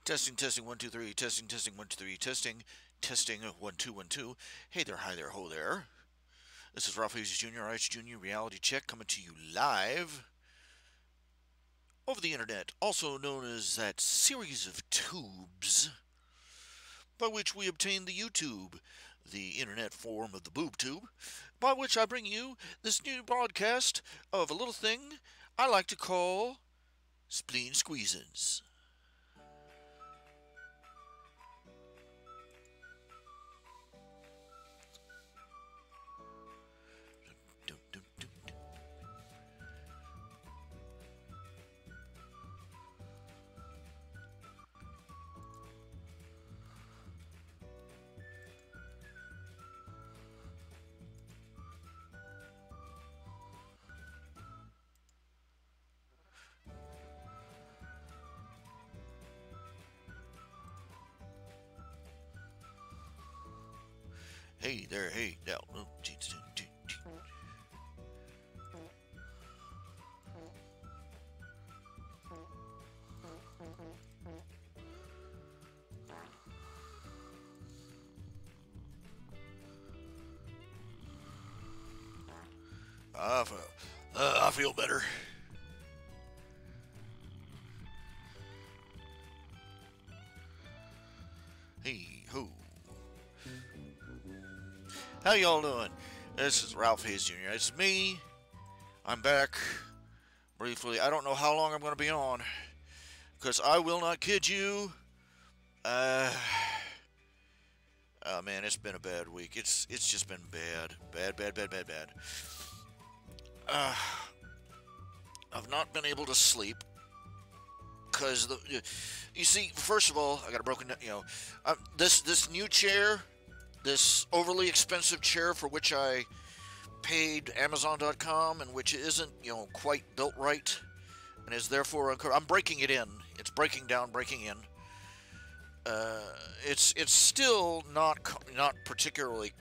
Testing, testing, 1, 2, 3. Testing, testing, 1, 2, 3. Testing, testing, 1, 2, 1, 2. Hey there, hi there, ho there. This is RHJunior, RHJunior Reality Check coming to you live over the internet, also known as that series of tubes by which we obtain the YouTube, the internet form of the boob tube, by which I bring you this new broadcast of a little thing I like to call spleen squeezins. Hey there, hey now. I feel better. Hey ho. How y'all doing? This is RHJunior. It's me. I'm back. Briefly, I don't know how long I'm going to be on, because I will not kid you. Oh man, it's been a bad week. It's just been bad. Bad. I've not been able to sleep because you see, first of all, I got a broken, this new chair, this overly expensive chair for which I paid Amazon.com and which isn't, quite built right and is therefore I'm breaking it in. It's breaking down, breaking in. It's still not particularly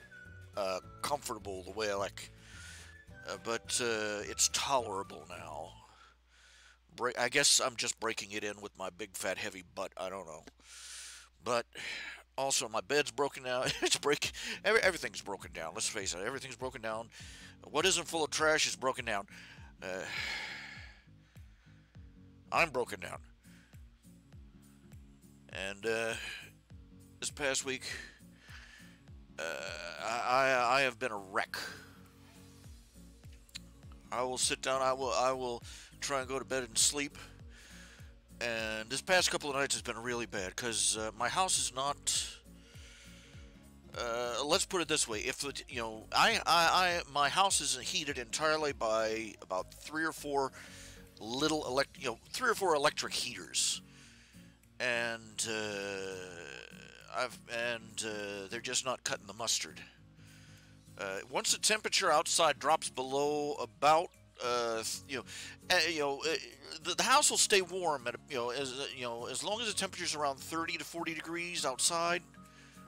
comfortable the way I like, but it's tolerable now. I guess I'm just breaking it in with my big fat heavy butt. I don't know, but also my bed's broken down. Everything's broken down. Let's face it, everything's broken down. What isn't full of trash is broken down. I'm broken down. And this past week, I have been a wreck. I will sit down. I will try and go to bed and sleep. And this past couple of nights has been really bad because my house is not. Let's put it this way: if my house is heated entirely by about three or four electric heaters. And they're just not cutting the mustard. Once the temperature outside drops below about the house will stay warm at as long as the temperature's around 30 to 40 degrees outside,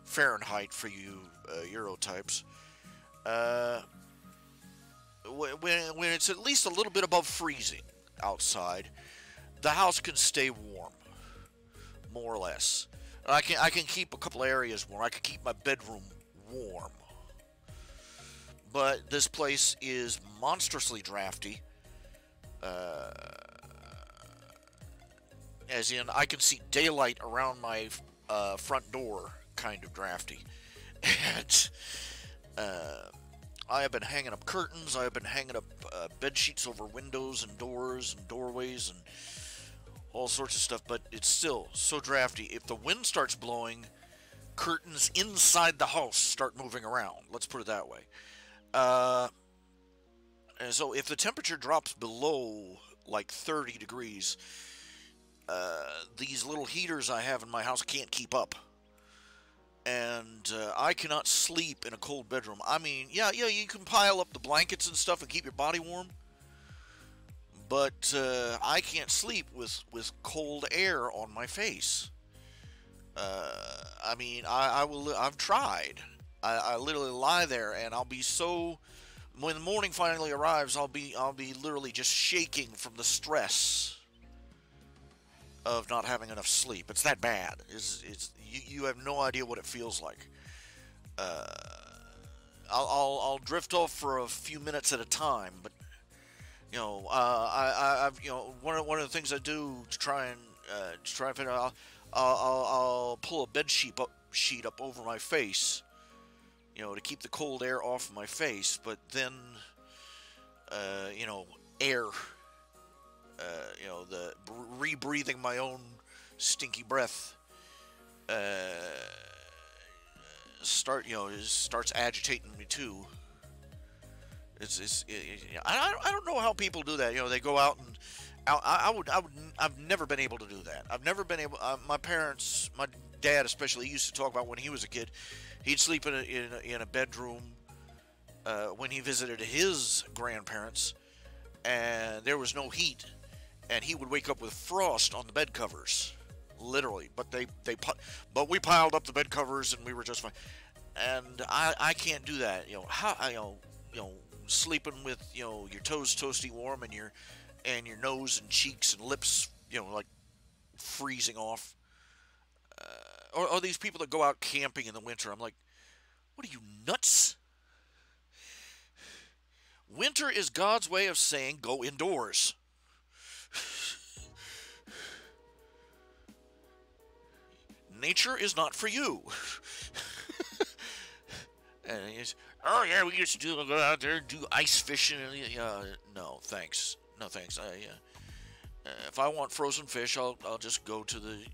Fahrenheit for you Euro types. When it's at least a little bit above freezing outside, the house can stay warm. More or less. I can keep a couple areas warm. I can keep my bedroom warm. But this place is monstrously drafty. As in, I can see daylight around my front door, kind of drafty. And I have been hanging up curtains. I have been hanging up bed sheets over windows and doors and doorways and all sorts of stuff, but it's still so drafty. If the wind starts blowing, curtains inside the house start moving around. Let's put it that way. And so if the temperature drops below like 30 degrees, these little heaters I have in my house can't keep up. And I cannot sleep in a cold bedroom. I mean, yeah, you can pile up the blankets and stuff and keep your body warm. But I can't sleep with cold air on my face. I mean, I've tried. I literally lie there, and I'll be so. When the morning finally arrives, I'll be literally just shaking from the stress of not having enough sleep. It's that bad. You have no idea what it feels like. Uh, I'll drift off for a few minutes at a time, but I've one of the things I do to try and figure out, I'll pull a bed sheet up over my face, to keep the cold air off my face, but then air, the rebreathing my own stinky breath, starts agitating me too. I don't know how people do that. They go out and I've never been able to do that. I've never been able. My parents, my dad especially, used to talk about when he was a kid. He'd sleep in a bedroom when he visited his grandparents, and there was no heat, and he would wake up with frost on the bed covers, literally. But we piled up the bed covers and we were just fine. And I can't do that. Sleeping with your toes toasty warm and your nose and cheeks and lips like freezing off. Or these people that go out camping in the winter. I'm like, what are you, nuts? Winter is God's way of saying go indoors. Nature is not for you. And oh yeah, we used to go out there and do ice fishing. No thanks. No thanks. If I want frozen fish, I'll just go to the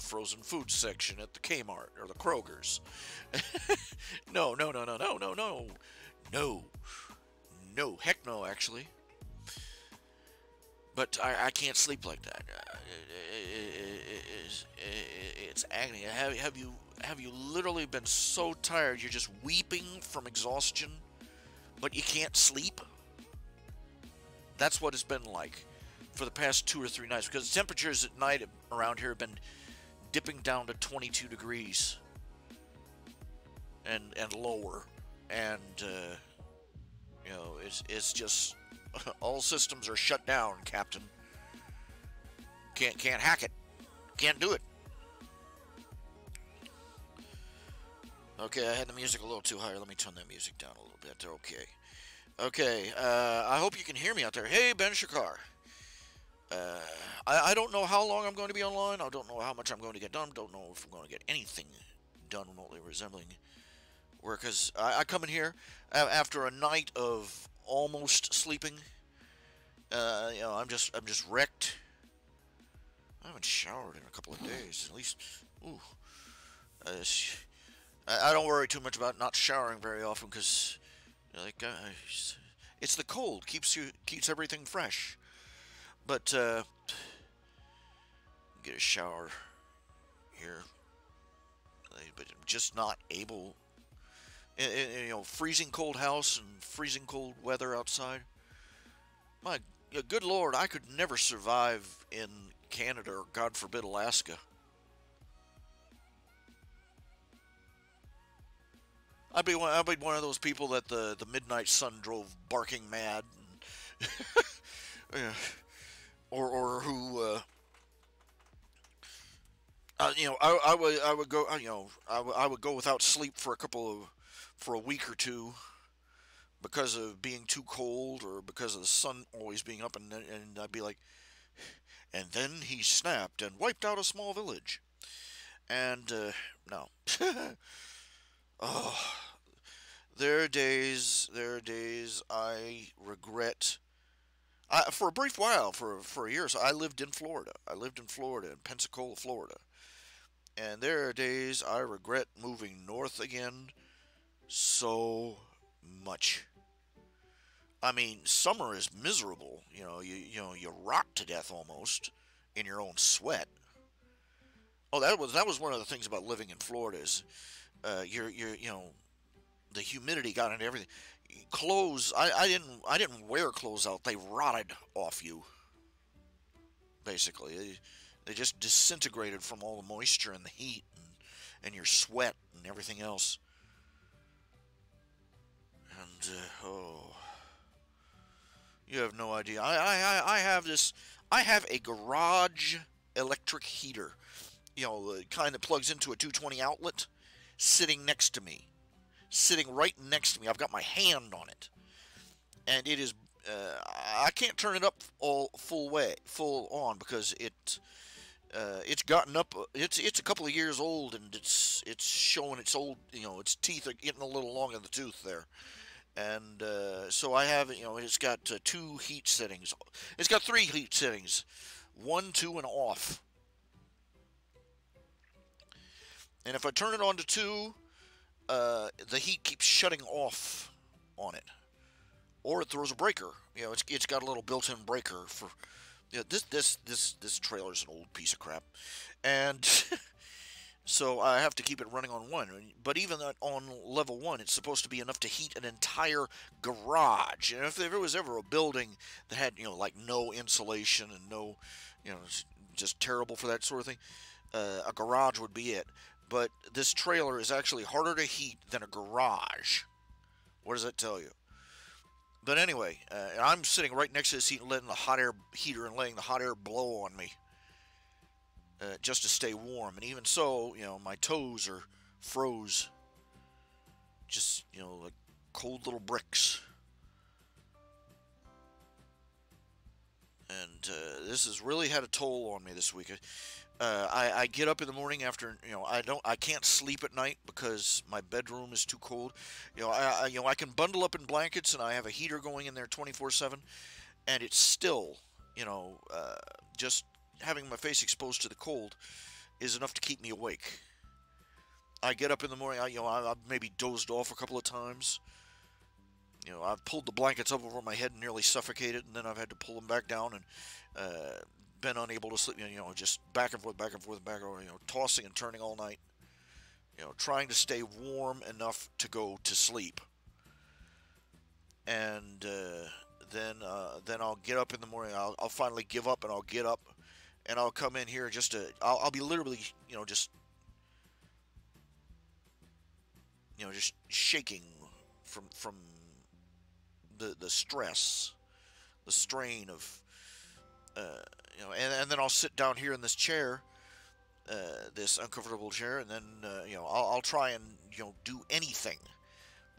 frozen food section at the Kmart or the Kroger's. No. Heck no, actually. But I can't sleep like that. It's agony. Have you literally been so tired you're just weeping from exhaustion, but you can't sleep? That's what it's been like for the past 2 or 3 nights, because the temperatures at night around here have been dipping down to 22 degrees and lower, and it's just all systems are shut down, Captain. Can't hack it. Can't do it. Okay, I had the music a little too high. Let me turn that music down a little bit. Okay. I hope you can hear me out there. Hey, Ben Shakar. I don't know how long I'm going to be online. I don't know how much I'm going to get done. Don't know if I'm going to get anything done remotely resembling work. Because I come in here after a night of almost sleeping. I'm just wrecked. I haven't showered in a couple of days. At least, ooh. I don't worry too much about not showering very often because, it's the cold keeps everything fresh. But get a shower here, but I'm just not able. Freezing cold house and freezing cold weather outside. My good Lord, I could never survive in Canada or, God forbid, Alaska. I'd be one of those people that the midnight sun drove barking mad, and, or who I would go I would go without sleep for a week or two because of being too cold or because of the sun always being up, and I'd be like, and then he snapped and wiped out a small village, and no. Oh, there are days I regret. For a brief while, for a year, so I lived in Florida. In Pensacola, Florida. And there are days I regret moving north again so much. I mean, summer is miserable. You rot to death almost in your own sweat. Oh, that was one of the things about living in Florida is the humidity got into everything. Clothes, I didn't wear clothes out. They rotted off you. Basically, they just disintegrated from all the moisture and the heat and your sweat and everything else. And You have no idea. I have this. I have a garage electric heater. You know, the kind that plugs into a 220 outlet, sitting next to me, sitting right next to me. I've got my hand on it, and it is. I can't turn it up full on because it's gotten up. It's a couple of years old, and it's showing its old. You know, its teeth are getting a little long in the tooth there. And so I have, you know, it's got two heat settings. It's got three heat settings, 1, 2, and off. And if I turn it on to 2, the heat keeps shutting off on it, or it throws a breaker. You know, it's got a little built-in breaker for. You know, this trailer's an old piece of crap, and so I have to keep it running on 1. But even on level 1, it's supposed to be enough to heat an entire garage. And if there was ever a building that had, you know, like no insulation and no, you know, just terrible for that sort of thing, a garage would be it. But this trailer is actually harder to heat than a garage. What does that tell you? But anyway, I'm sitting right next to this heat and letting the hot air heater and letting the hot air blow on me. Just to stay warm, and even so, you know, my toes are froze. Just, you know, like cold little bricks. And this has really had a toll on me this week. I get up in the morning after, you know, I can't sleep at night because my bedroom is too cold. You know, I can bundle up in blankets, and I have a heater going in there 24/7, and it's still, you know, just having my face exposed to the cold is enough to keep me awake. I get up in the morning, I've maybe dozed off a couple of times. You know, I've pulled the blankets up over my head and nearly suffocated, and then I've had to pull them back down and been unable to sleep. You know, just back and forth, back and forth, back and forth. You know, tossing and turning all night. You know, trying to stay warm enough to go to sleep. And then I'll get up in the morning. I'll finally give up, and I'll get up. And I'll come in here just to. I'll be literally, you know, just shaking from the stress, the strain of, you know, and then I'll sit down here in this chair, this uncomfortable chair, and then you know, I'll try and, you know, do anything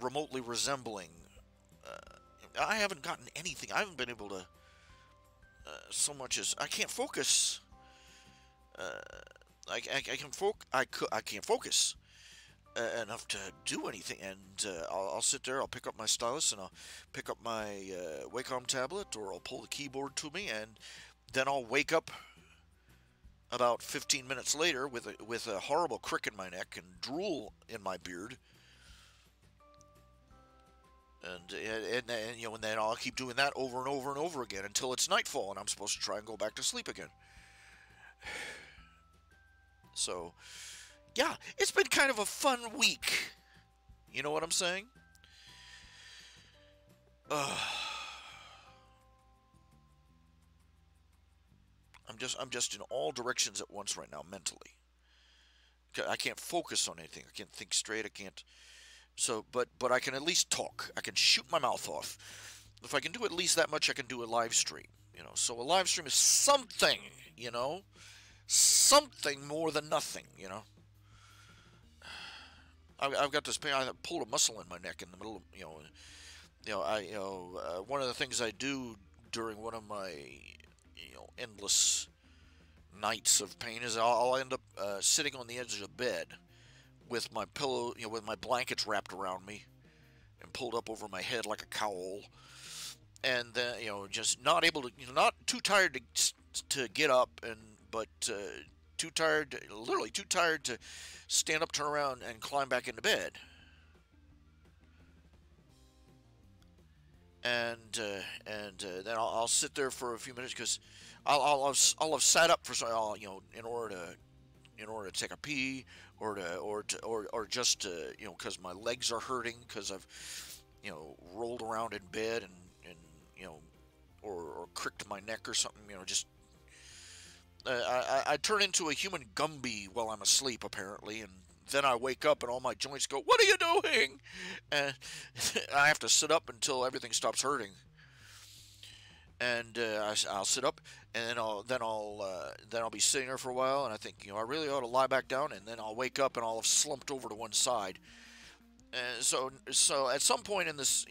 remotely resembling. I haven't gotten anything. I haven't been able to. So much as I can't focus. I can't focus enough to do anything. And I'll sit there. I'll pick up my stylus and I'll pick up my Wacom tablet, or I'll pull the keyboard to me, and then I'll wake up about 15 minutes later with a horrible crick in my neck and drool in my beard. And you know, and then I'll keep doing that over and over and over again until it's nightfall, and I'm supposed to try and go back to sleep again. So, yeah, it's been kind of a fun week. You know what I'm saying? I'm just in all directions at once right now mentally. I can't focus on anything. I can't think straight. I can't. So, but I can at least talk. I can shoot my mouth off. If I can do at least that much, I can do a live stream. You know, so a live stream is something. You know, something more than nothing. You know, I've got this pain. I pulled a muscle in my neck in the middle of, one of the things I do during one of my, you know, endless nights of pain is I'll end up sitting on the edge of the bed with my pillow, you know, with my blankets wrapped around me and pulled up over my head like a cowl, and then, you know, just not able to, you know, not too tired to get up, but too tired, literally too tired to stand up, turn around, and climb back into bed. And then I'll sit there for a few minutes because I'll have sat up for so, you know, in order to take a pee, or just you know, because my legs are hurting because I've, you know, rolled around in bed and you know, or cricked my neck or something, you know, just I turn into a human Gumby while I'm asleep apparently, and then I wake up and all my joints go, "What are you doing?" And I have to sit up until everything stops hurting. and I'll sit up, and then I'll be sitting there for a while, and I think, I really ought to lie back down, and then I'll wake up and I'll have slumped over to one side. And so at some point in this,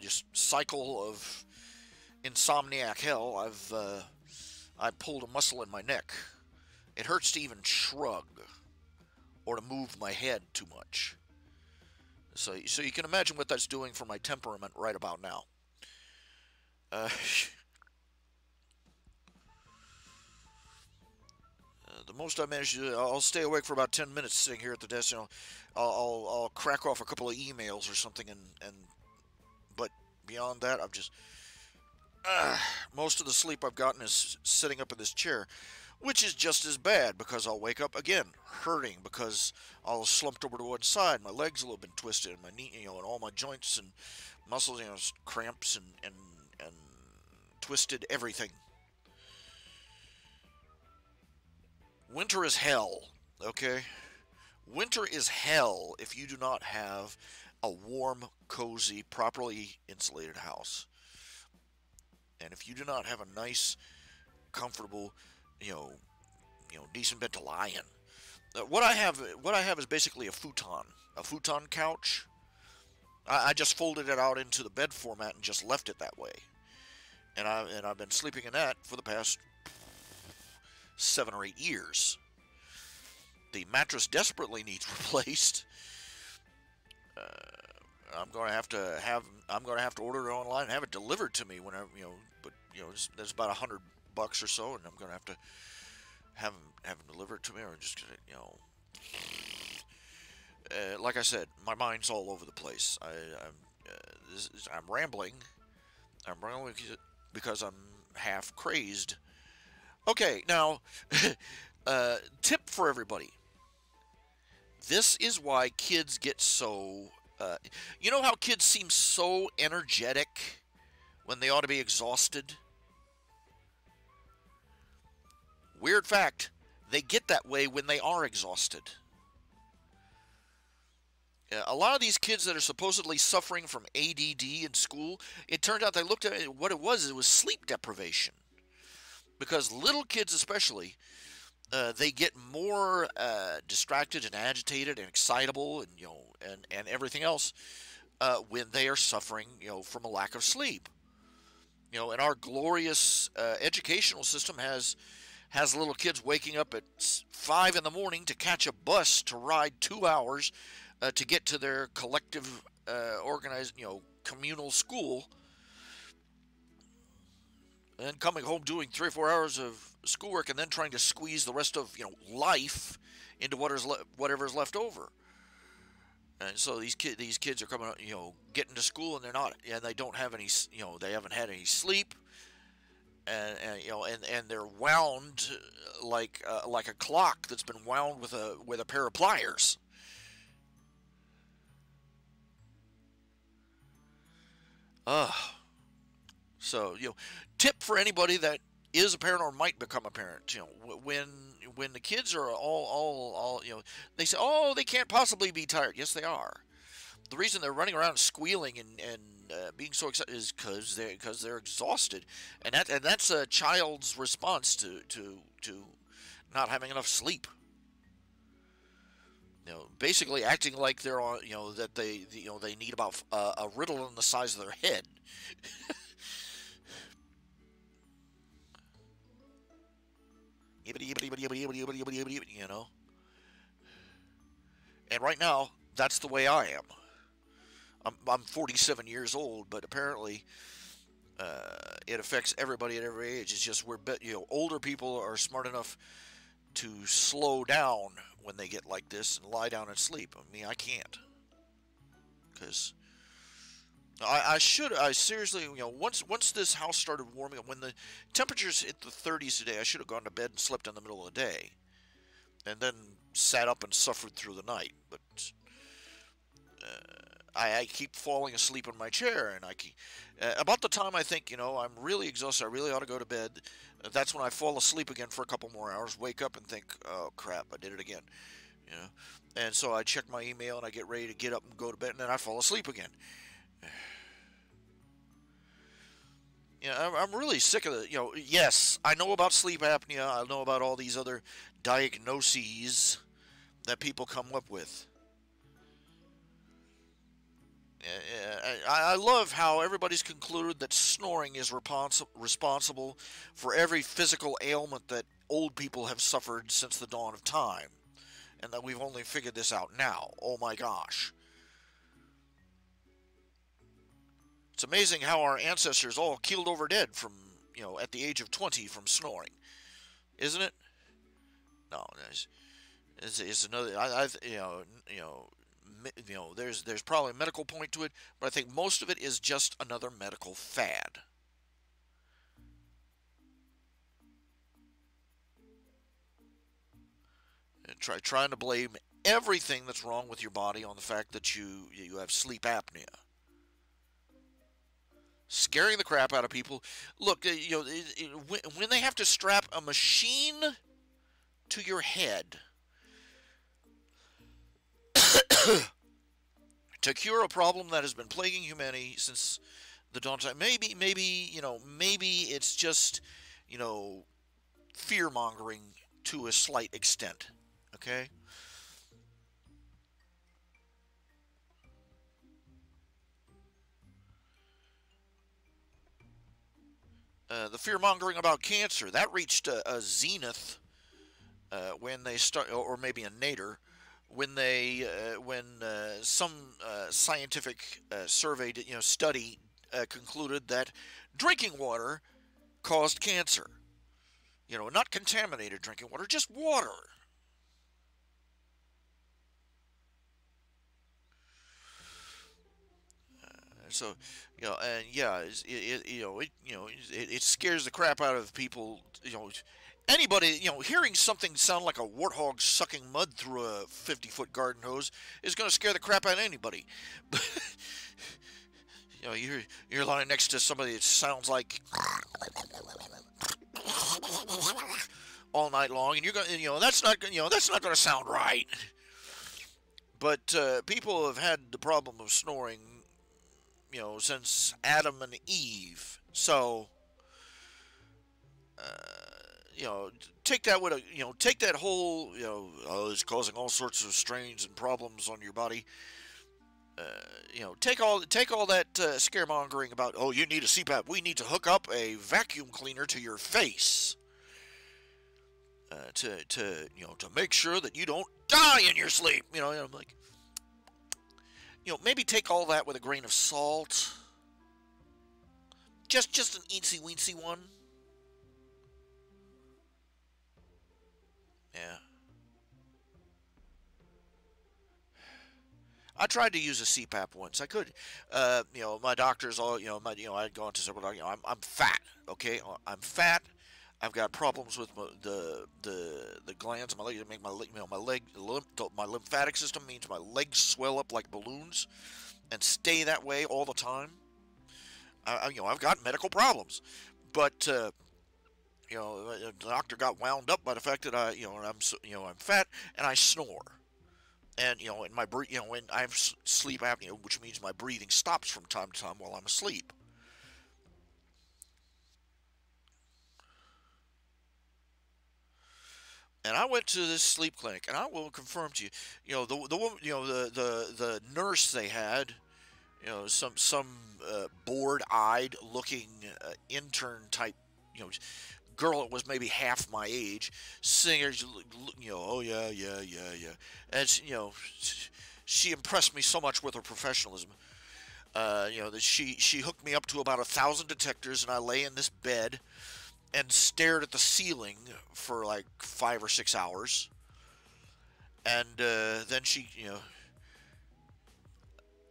just cycle of insomniac hell, I pulled a muscle in my neck. It hurts to even shrug or to move my head too much. So you can imagine what that's doing for my temperament right about now. Uh, the most I manage to do, I'll stay awake for about 10 minutes sitting here at the desk. I'll crack off a couple of emails or something, but beyond that, I've just most of the sleep I've gotten is sitting up in this chair, which is just as bad because I'll wake up again hurting because I'll slumped over to one side. My legs a little bit twisted, and my knee, and all my joints and muscles, cramps and twisted everything. Winter is hell, okay? Winter is hell if you do not have a warm, cozy, properly insulated house. And if you do not have a nice, comfortable, decent bed to lie in. What I have is basically a futon couch. I just folded it out into the bed format and just left it that way. And I've been sleeping in that for the past 7 or 8 years. The mattress desperately needs replaced. I'm going to have to order it online and have it delivered to me whenever, but there's about $100 or so, and I'm going to have to have them delivered to me, or just, like I said, my mind's all over the place. I'm rambling. I'm rambling because I'm half crazed. Okay, now, tip for everybody. This is why kids get so... you know how kids seem so energetic when they ought to be exhausted? Weird fact, they get that way when they are exhausted. A lot of these kids that are supposedly suffering from ADD in school, it turned out they looked at it, what it was sleep deprivation. Because little kids especially, they get more distracted and agitated and excitable and everything else when they are suffering, from a lack of sleep. And our glorious educational system has little kids waking up at 5 in the morning to catch a bus to ride 2 hours to get to their collective, organized, communal school, and coming home doing 3 or 4 hours of schoolwork, and then trying to squeeze the rest of life into whatever's left over. And so these kids are coming, getting to school, and they don't have any, they haven't had any sleep, and they're wound like a clock that's been wound with a pair of pliers. So, tip for anybody that is a parent or might become a parent, when the kids are all, they say, oh, they can't possibly be tired. Yes, they are. The reason they're running around squealing and being so excited is because they're exhausted, and that's a child's response to not having enough sleep. Basically acting like they're on, that they need about a riddle in the size of their head. And right now, that's the way I am. I'm 47 years old, but apparently it affects everybody at every age. It's just older people are smart enough to slow down when they get like this and lie down and sleep. I can't, because I seriously, once this house started warming up, when the temperatures hit the 30s today, I should have gone to bed and slept in the middle of the day, and then sat up and suffered through the night. But I keep falling asleep in my chair, and about the time I think, I'm really exhausted, I really ought to go to bed, that's when I fall asleep again for a couple more hours, wake up and think, oh crap, I did it again, and so I check my email and I get ready to get up and go to bed, and then I fall asleep again. I'm really sick of it. Yes, I know about sleep apnea. I know about all these other diagnoses that people come up with. I love how everybody's concluded that snoring is responsible for every physical ailment that old people have suffered since the dawn of time, and that we've only figured this out now. Oh my gosh. It's amazing how our ancestors all keeled over dead from, at the age of 20 from snoring, isn't it? No, it's another. There's probably a medical point to it, but I think most of it is just another medical fad. Trying to blame everything that's wrong with your body on the fact that you have sleep apnea. Scaring the crap out of people. Look, when they have to strap a machine to your head to cure a problem that has been plaguing humanity since the dawn of time. Maybe it's just, fear mongering to a slight extent. Okay. The fear mongering about cancer that reached a zenith when they start, or maybe a nadir, when some scientific survey, study concluded that drinking water caused cancer. Not contaminated drinking water, just water. So, and yeah, it scares the crap out of people. Anybody, hearing something sound like a warthog sucking mud through a 50-foot garden hose is going to scare the crap out of anybody. You're lying next to somebody that sounds like all night long, and you're going, that's not going to sound right. But people have had the problem of snoring, since Adam and Eve. So, take that with take that whole, it's causing all sorts of strains and problems on your body. Take all that scaremongering about, oh, you need a CPAP. We need to hook up a vacuum cleaner to your face to make sure that you don't die in your sleep. I'm like, maybe take all that with a grain of salt. Just an eensy weensy one. Yeah. I tried to use a CPAP once. I could, my doctors all, I'd gone to several doctors. I'm fat. Okay, I'm fat. I've got problems with the glands in my leg that make my lymphatic system means my legs swell up like balloons, and stay that way all the time. I've got medical problems, but the doctor got wound up by the fact that I'm fat and I snore. And and when I have sleep apnea, which means my breathing stops from time to time while I'm asleep. And I went to this sleep clinic, and I will confirm to you, the woman, the nurse they had, some bored-eyed looking intern type, girl that was maybe half my age, singers, oh yeah, yeah, yeah, yeah, and she impressed me so much with her professionalism. That she hooked me up to about 1,000 detectors, and I lay in this bed and stared at the ceiling for like 5 or 6 hours, and then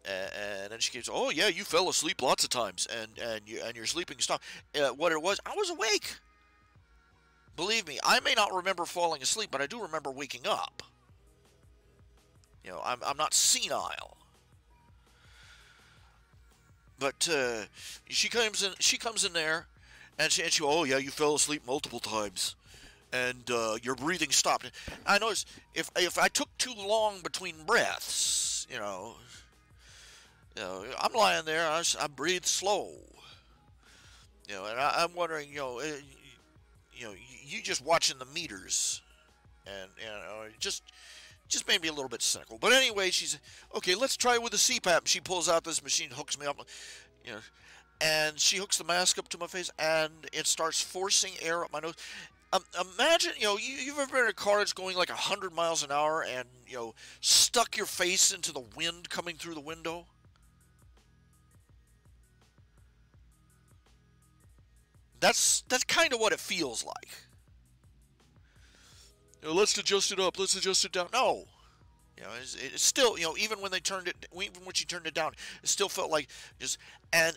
and then she goes, "Oh yeah, you fell asleep lots of times, and your sleeping stopped." What it was, I was awake. Believe me, I may not remember falling asleep, but I do remember waking up. I'm not senile. But she comes in there, and she, oh yeah, you fell asleep multiple times, and your breathing stopped. I noticed if I took too long between breaths, I'm lying there, I breathe slow. You know, and I'm wondering, you know, you just watching the meters, and it just made me a little bit cynical. But anyway, she's okay. Let's try it with the CPAP. She pulls out this machine, hooks me up, you know, and she hooks the mask up to my face, and it starts forcing air up my nose. Imagine, you've ever been in a car that's going like 100 miles an hour, and stuck your face into the wind coming through the window. That's kind of what it feels like. Let's adjust it up. Let's adjust it down. No, it's still, even when even when she turned it down, it still felt like just and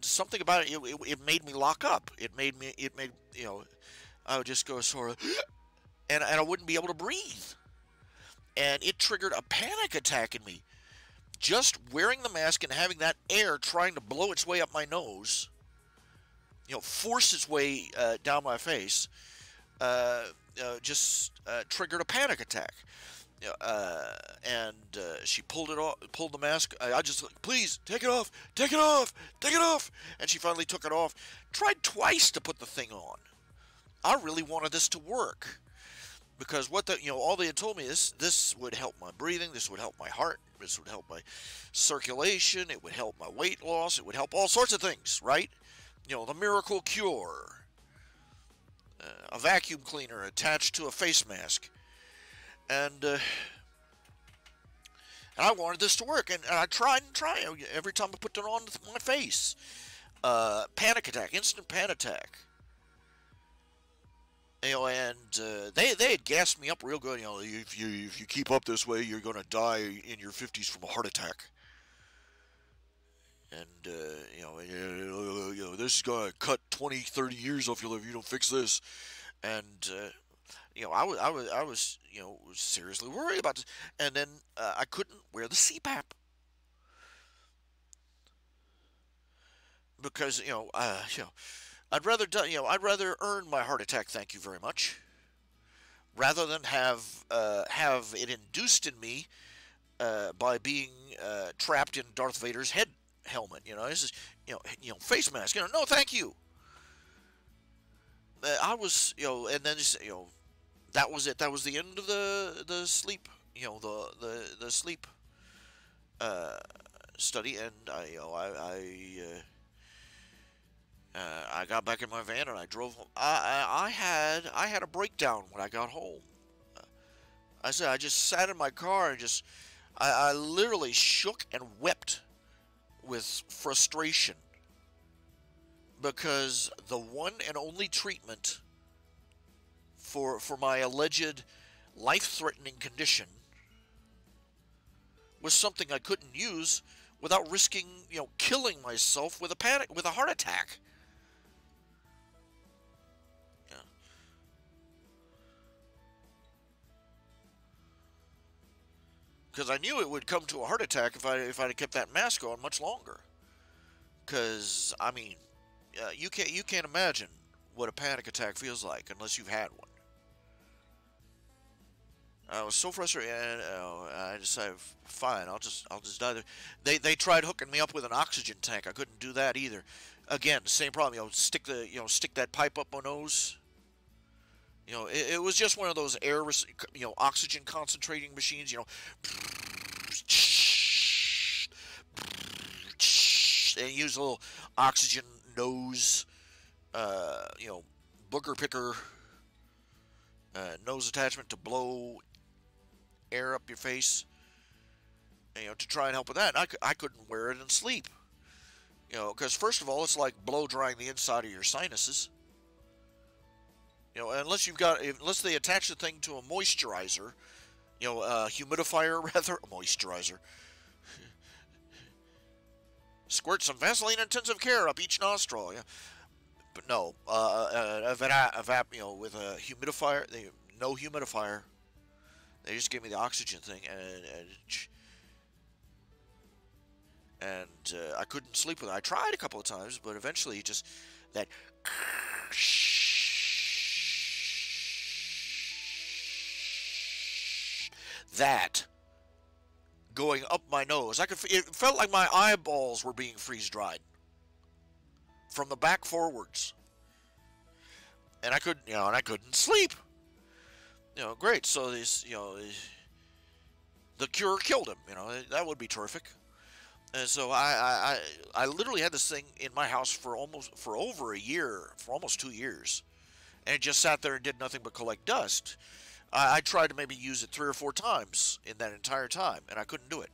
something about it made me lock up. It made I would just go sort of, and I wouldn't be able to breathe, and it triggered a panic attack in me. Just wearing the mask and having that air trying to blow its way up my nose, force its way down my face, just triggered a panic attack. And she pulled it off, pulled the mask. I just like, please take it off, take it off, take it off. And she finally took it off. Tried twice to put the thing on. I really wanted this to work because all they had told me is this would help my breathing, this would help my heart, this would help my circulation, it would help my weight loss, it would help all sorts of things, right? The miracle cure. A vacuum cleaner attached to a face mask. And I wanted this to work, and I tried and tried every time I put it on my face. Panic attack, instant panic attack. And they had gassed me up real good. If you keep up this way, you're gonna die in your 50s from a heart attack. And this is gonna cut 20, 30 years off your life if you don't fix this. And I was seriously worried about this. And then I couldn't wear the CPAP because I'd rather earn my heart attack, thank you very much, rather than have it induced in me by being trapped in Darth Vader's head helmet. This is face mask. No, thank you. I was and then that was it. That was the end of the sleep. The sleep study, and I got back in my van and I drove home. I had a breakdown when I got home. I just sat in my car and I literally shook and wept with frustration because the one and only treatment for my alleged life-threatening condition was something I couldn't use without risking killing myself with a heart attack. Because I knew it would come to a heart attack if I'd have kept that mask on much longer. Because I mean, you can't imagine what a panic attack feels like unless you've had one. I was so frustrated, and I decided, fine, I'll just die there. They tried hooking me up with an oxygen tank. I couldn't do that either. Again, same problem. Stick that pipe up my nose. It was just one of those oxygen concentrating machines. And use a little oxygen nose, booger picker, nose attachment to blow air up your face, to try and help with that. And I couldn't wear it and sleep, because first of all, it's like blow drying the inside of your sinuses. Unless they attach the thing to a moisturizer, a humidifier rather, a moisturizer. Squirt some Vaseline intensive care up each nostril. Yeah. But no, with a humidifier, no humidifier. They just gave me the oxygen thing, and I couldn't sleep with it. I tried a couple of times, but eventually that going up my nose. It felt like my eyeballs were being freeze dried. from the back forwards, and I couldn't, and I couldn't sleep. Great. So this, the cure killed him. That would be terrific. And so I literally had this thing in my house for over a year, for almost 2 years, and it just sat there and did nothing but collect dust. I tried to maybe use it 3 or 4 times in that entire time, and I couldn't do it.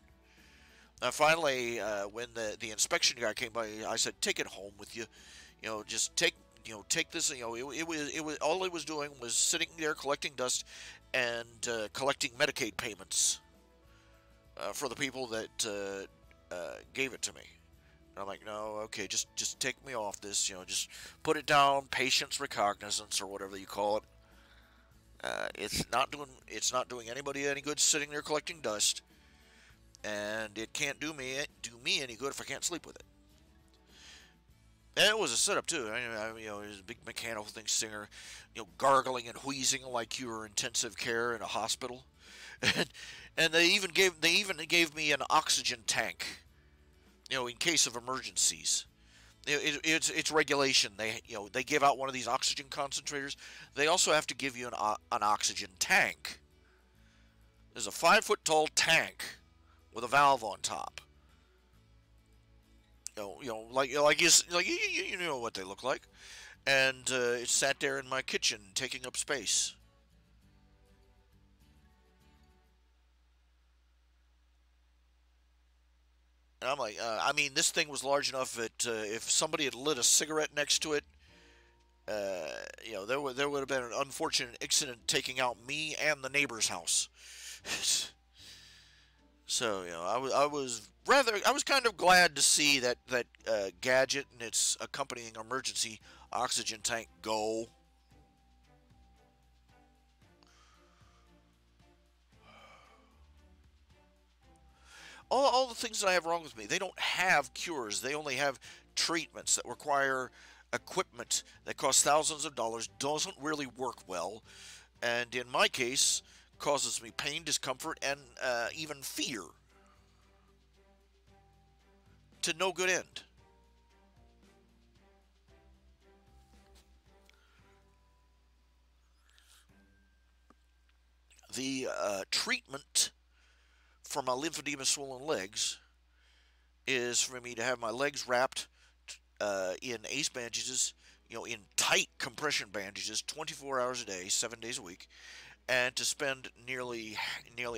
Finally, when the inspection guy came by, I said, "Take it home with you. Just take this." It was all it was doing was sitting there collecting dust and collecting Medicaid payments for the people that gave it to me. And I'm like, "No, okay, just take me off this. Just put it down, patience recognizance or whatever you call it. It's not doing anybody any good sitting there collecting dust, and it can't do me any good if I can't sleep with it." And it was a setup too. It was a big mechanical thing, singer, gargling and wheezing like you were in intensive care in a hospital, and they even gave me an oxygen tank, in case of emergencies. It's regulation. They give out one of these oxygen concentrators. They also have to give you an oxygen tank. There's a 5-foot tall tank with a valve on top. Like you know what they look like, and it sat there in my kitchen taking up space. And I'm like, this thing was large enough that if somebody had lit a cigarette next to it, there would have been an unfortunate accident taking out me and the neighbor's house. So I was kind of glad to see that gadget and its accompanying emergency oxygen tank go. All the things that I have wrong with me, they don't have cures. They only have treatments that require equipment that costs thousands of dollars, doesn't really work well, and in my case, causes me pain, discomfort, and even fear. To no good end. The treatment for my lymphedema swollen legs is for me to have my legs wrapped in ACE bandages, in tight compression bandages, 24 hours a day, 7 days a week, and to spend nearly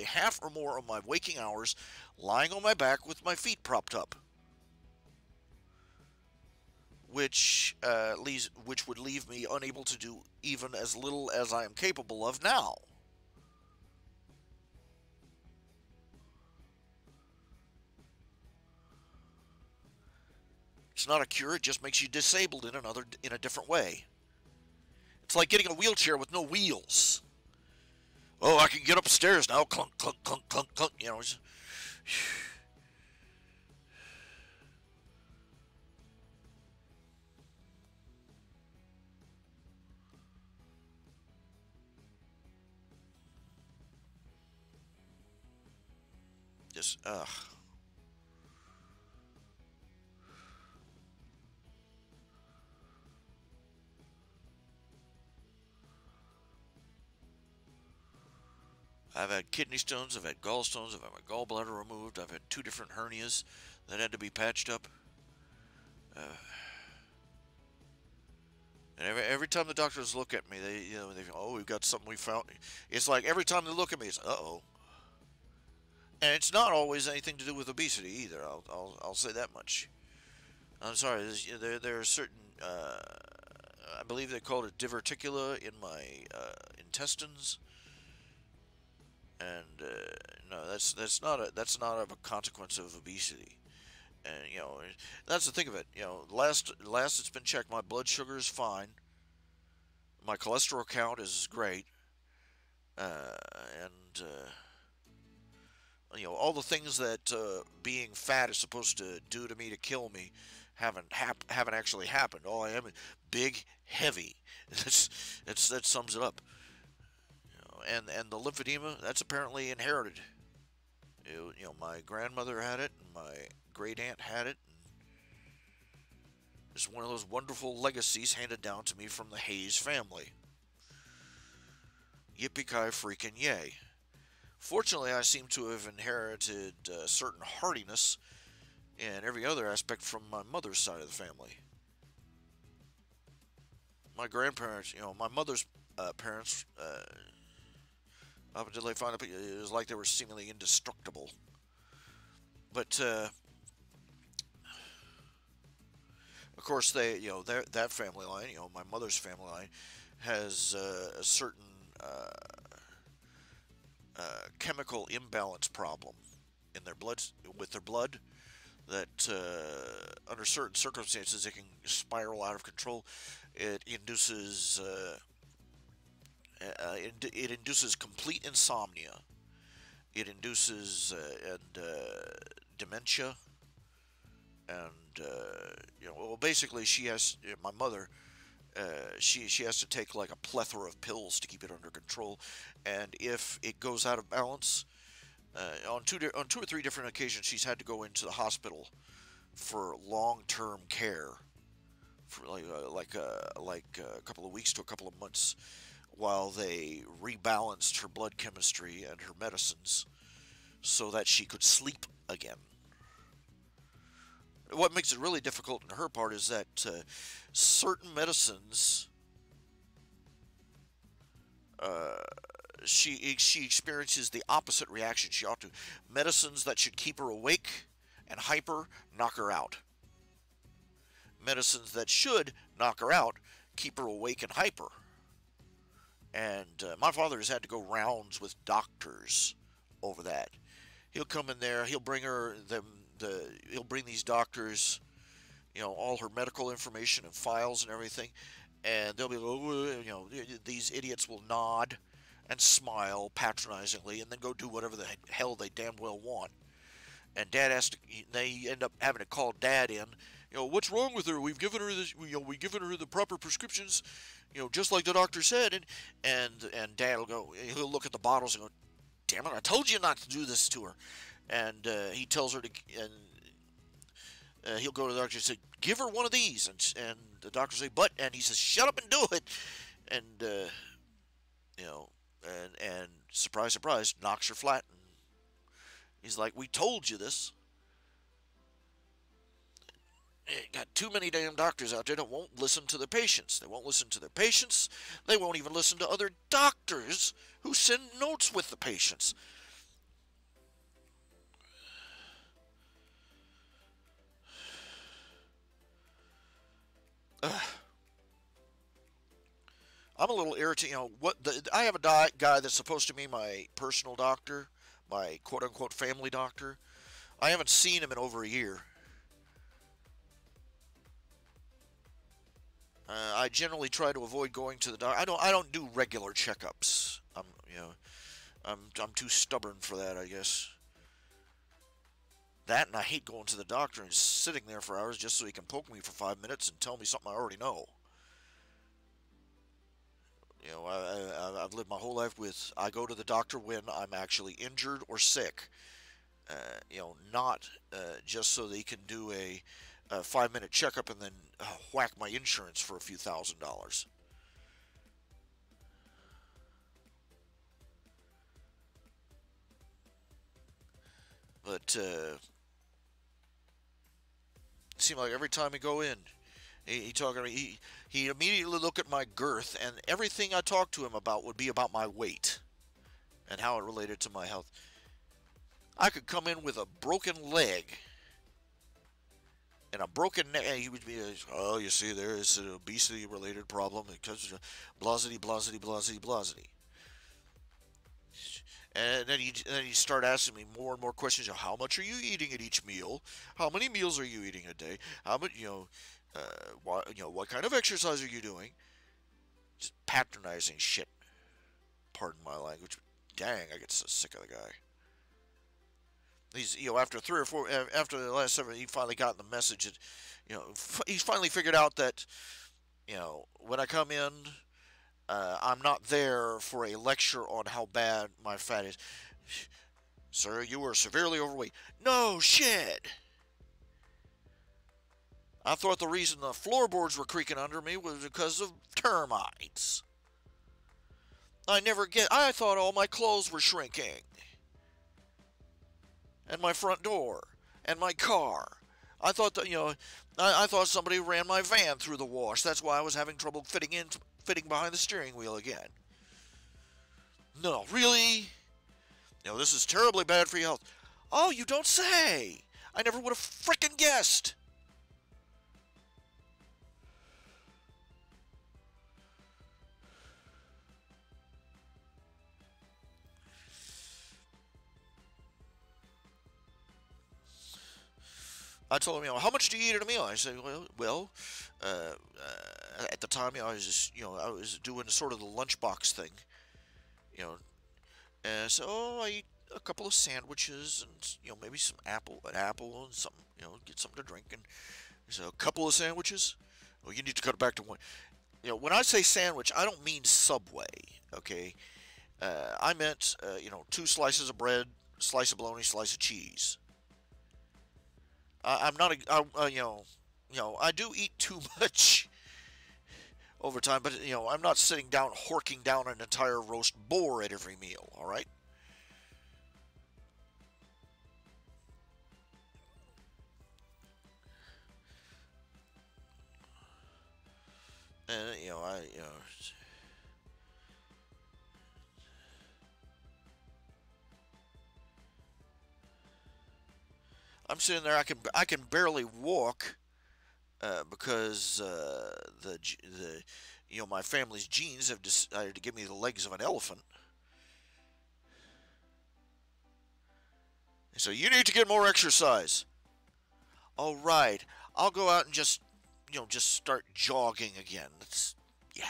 half or more of my waking hours lying on my back with my feet propped up, which would leave me unable to do even as little as I am capable of now. It's not a cure, it just makes you disabled in a different way. It's like getting a wheelchair with no wheels. Oh, I can get upstairs now. Clunk, clunk, clunk, clunk, clunk. Just, ugh. I've had kidney stones, I've had gallstones, I've had my gallbladder removed, I've had 2 different hernias that had to be patched up. And every time the doctors look at me, they oh, we've got something we found. It's like every time they look at me, it's uh-oh. And it's not always anything to do with obesity either. I'll say that much. I'm sorry. There are certain I believe they called it diverticula in my intestines. And no, that's not a consequence of obesity. And that's the thing of it. Last it's been checked, my blood sugar is fine. My cholesterol count is great, and all the things that being fat is supposed to do to me to kill me haven't actually happened. All I am is big, heavy. That sums it up. And the lymphedema, that's apparently inherited. My grandmother had it, and my great aunt had it. It's one of those wonderful legacies handed down to me from the Hayes family. Yippee-ki freaking yay. Fortunately, I seem to have inherited a certain hardiness in every other aspect from my mother's side of the family. My grandparents, my mother's parents, up until they found out, it was like they were seemingly indestructible. But of course, that family line, my mother's family line, has a certain chemical imbalance problem in their blood, with their blood, that under certain circumstances it can spiral out of control. It induces it induces complete insomnia. It induces dementia, and well, basically, my mother. She has to take like a plethora of pills to keep it under control, and if it goes out of balance, on two or three different occasions, she's had to go into the hospital for long-term care for like a couple of weeks to a couple of months, while they rebalanced her blood chemistry and her medicines so that she could sleep again. What makes it really difficult in her part is that certain medicines, she experiences the opposite reaction she ought to. Medicines that should keep her awake and hyper knock her out. Medicines that should knock her out keep her awake and hyper. And my father has had to go rounds with doctors over that. He'll come in there. He'll bring he'll bring these doctors, all her medical information and files and everything, and they'll be, these idiots will nod and smile patronizingly, and then go do whatever the hell they damn well want. And they end up having to call Dad in. What's wrong with her? We've given her this. We've given her the proper prescriptions, just like the doctor said. And Dad will go. He'll look at the bottles and go, "Damn it! I told you not to do this to her." And he tells her to, and he'll go to the doctor and say, "Give her one of these." And the doctor say, "But," and he says, "Shut up and do it." And and surprise, surprise, knocks her flat. And he's like, "We told you this." Got too many damn doctors out there that won't listen to the patients. They won't listen to their patients. They won't even listen to other doctors who send notes with the patients. I'm a little irritated. I have a guy that's supposed to be my personal doctor, my quote-unquote family doctor. I haven't seen him in over a year. I generally try to avoid going to the doctor. I don't do regular checkups. I'm too stubborn for that, I guess. That, and I hate going to the doctor and sitting there for hours just so he can poke me for 5 minutes and tell me something I already know. I've lived my whole life with, I go to the doctor when I'm actually injured or sick. Not just so they can do a 5-minute checkup and then whack my insurance for a few $1,000s. But it seemed like every time I go in, he talking to me, he immediately look at my girth, and everything I talked to him about would be about my weight and how it related to my health. I could come in with a broken leg and a broken neck, and he would be, "Oh, you see, there is an obesity-related problem because blasity, blasity, blasity, blasity." And then he start asking me more and more questions. How much are you eating at each meal? How many meals are you eating a day? How much, what kind of exercise are you doing? Just patronizing shit. Pardon my language. Dang, I get so sick of the guy. He's, after 3 or 4, after the last 7, he finally got the message that, he's finally figured out that, when I come in, I'm not there for a lecture on how bad my fat is. "Sir, you are severely overweight." No shit. I thought the reason the floorboards were creaking under me was because of termites. I thought all my clothes were shrinking. And my front door. And my car. I thought that, I thought somebody ran my van through the wash. That's why I was having trouble fitting behind the steering wheel again. No, really? This is terribly bad for your health. Oh, you don't say. I never would have frickin' guessed. I told him, how much do you eat at a meal? I said, at the time, I was just, I was doing sort of the lunchbox thing, you know, and so I eat a couple of sandwiches and, maybe an apple and some, get something to drink. And so a couple of sandwiches. Well, you need to cut it back to one. When I say sandwich, I don't mean Subway, okay? I meant, 2 slices of bread, slice of bologna, slice of cheese. I'm not I do eat too much over time, but I'm not sitting down horking down an entire roast boar at every meal. All right. And I'm sitting there. I can barely walk because my family's genes have decided to give me the legs of an elephant. So you need to get more exercise. All right, I'll go out and just start jogging again. Yeah.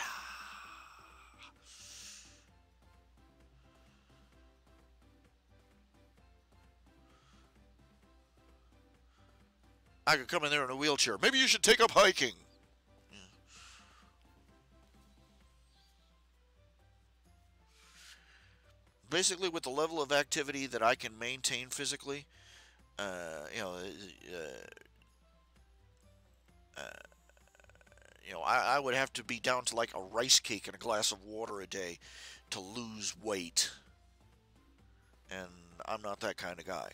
I could come in there in a wheelchair. Maybe you should take up hiking. Yeah. Basically, with the level of activity that I can maintain physically, uh, you know, uh, uh, I would have to be down to like a rice cake and a glass of water a day to lose weight, and I'm not that kind of guy.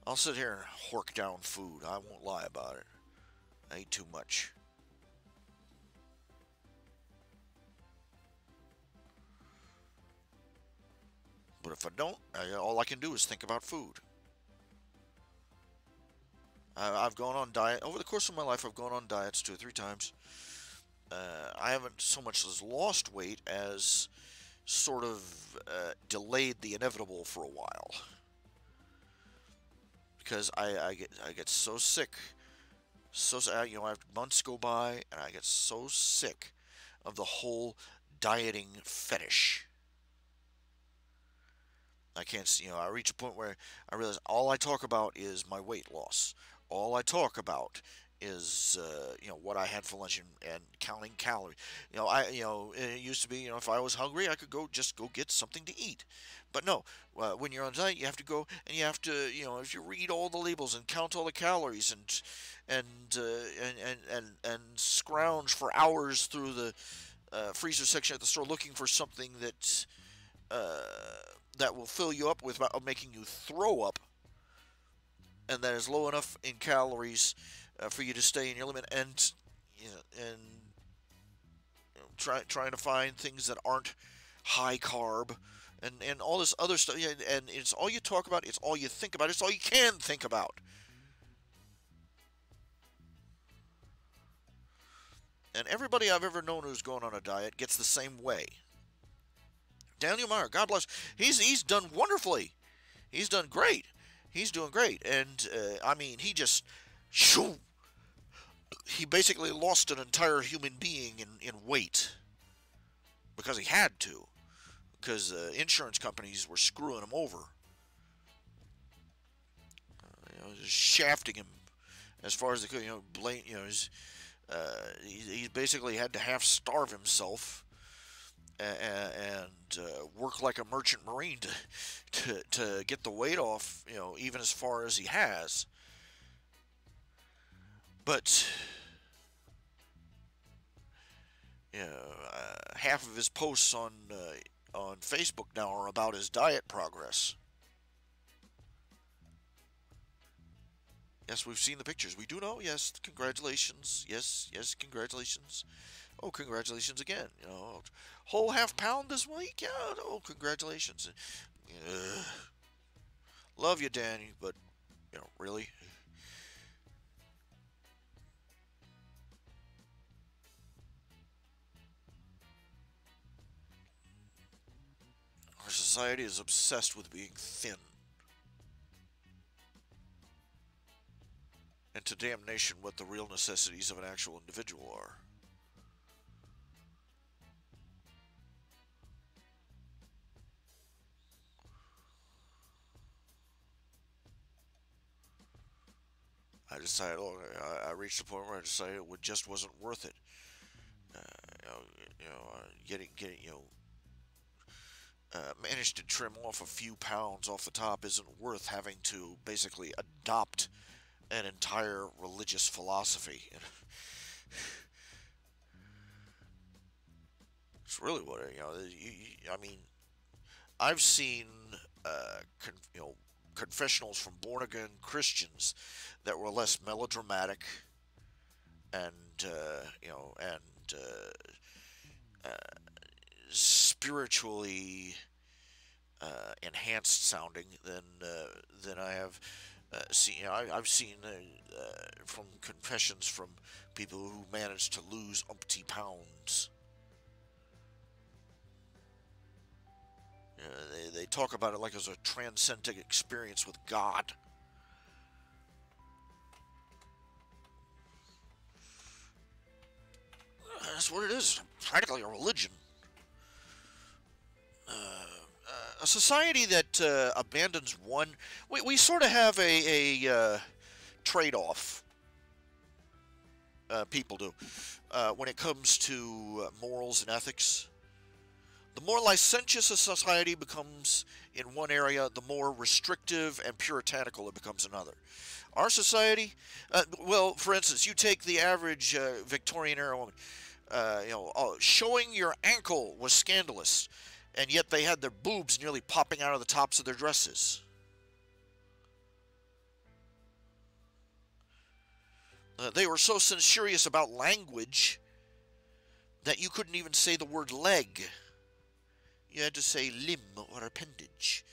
I'll sit here and hork down food. I won't lie about it. I eat too much. But if I don't, all I can do is think about food. I've gone on diet over the course of my life. I've gone on diets 2 or 3 times. I haven't so much as lost weight as sort of delayed the inevitable for a while because I get so sick. I have months go by and I get so sick of the whole dieting fetish. I can't, I reach a point where I realize all I talk about is my weight loss. All I talk about is, what I had for lunch and counting calories. It used to be, if I was hungry, I could just go get something to eat. But no, when you're on diet, you have to go and you have to, if you read all the labels and count all the calories and scrounge for hours through the freezer section at the store looking for something uh, that will fill you up without making you throw up, and that is low enough in calories for you to stay in your limit, and trying to find things that aren't high carb, and all this other stuff. Yeah, and it's all you talk about. It's all you think about. It's all you can think about. And everybody I've ever known who's going on a diet gets the same way. Daniel Meyer, God bless. He's done wonderfully. He's done great. He's doing great, and I mean, shoo, he basically lost an entire human being in weight because he had to, because insurance companies were screwing him over, just shafting him as far as they could. Blame, he basically had to half starve himself and work like a merchant marine to get the weight off, even as far as he has. But half of his posts on Facebook now are about his diet progress. Yes, we've seen the pictures. We do know. Yes, congratulations. Yes, yes, congratulations. Oh, congratulations again. Whole half pound this week. Yeah. Oh, congratulations. Love you, Danny, but really. Our society is obsessed with being thin. And to damnation what the real necessities of an actual individual are. I decided, I reached a point where I decided it just wasn't worth it. Managed to trim off a few pounds off the top isn't worth having to basically adopt an entire religious philosophy. It's really what I mean. I've seen confessionals from born again Christians that were less melodramatic and spiritually enhanced sounding than I have seen. I've seen from confessions from people who managed to lose umpty pounds. They talk about it like it was a transcendent experience with God. That's what it is. Practically a religion. A society that abandons one. We sort of have a trade-off. People do when it comes to morals and ethics. The more licentious a society becomes in one area, the more restrictive and puritanical it becomes in another. Our society, well, for instance, you take the average Victorian-era woman. Showing your ankle was scandalous, and yet they had their boobs nearly popping out of the tops of their dresses. They were so censorious about language that you couldn't even say the word leg. You had to say limb or appendage.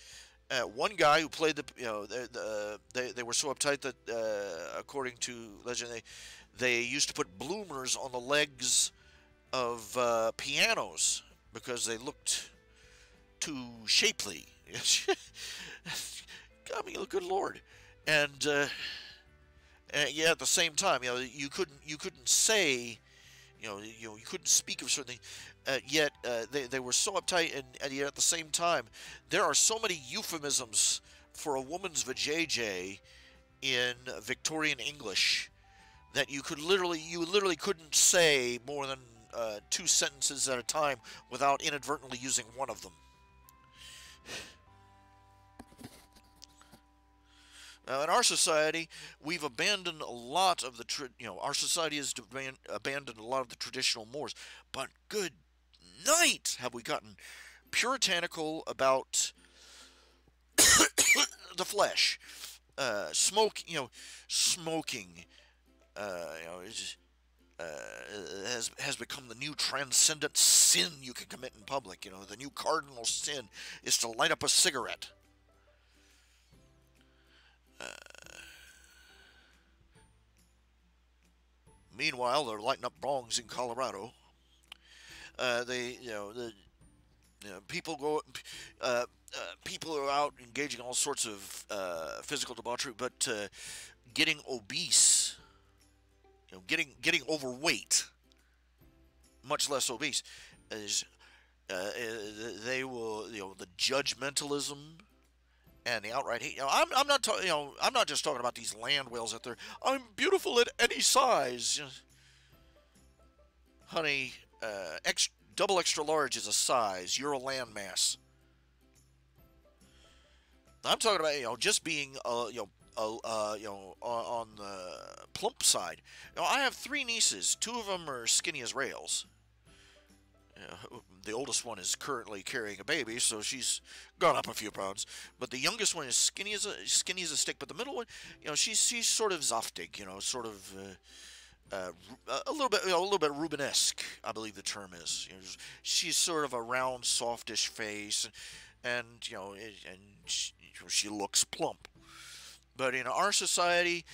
One guy who played they were so uptight that, according to legend, they used to put bloomers on the legs of pianos because they looked too shapely. I mean, good Lord, and yeah, at the same time, you couldn't say, you couldn't speak of certain things. Yet they were so uptight, and yet at the same time, there are so many euphemisms for a woman's vajayjay in Victorian English that you literally couldn't say more than 2 sentences at a time without inadvertently using one of them. Now, in our society, we've abandoned a lot of the our society has abandoned a lot of the traditional mores. But good night, have we gotten puritanical about the flesh, smoking. Has become the new transcendent sin you can commit in public. The new cardinal sin is to light up a cigarette. Meanwhile, they're lighting up bongs in Colorado. People go. People are out engaging in all sorts of physical debauchery, but getting obese, getting overweight, much less obese, is they will, the judgmentalism and the outright hate. I'm not I'm not just talking about these land whales out there. I'm beautiful at any size, honey. Double extra large is a size. You're a landmass. I'm talking about just being on the plump side. I have 3 nieces. 2 of them are skinny as rails. The oldest one is currently carrying a baby, so she's gone up a few pounds. But the youngest one is skinny as a stick. But the middle one, she's sort of zaftig, sort of a little bit, a little bit Rubenesque, I believe the term is. She's sort of a round, softish face, and she looks plump. But in our society,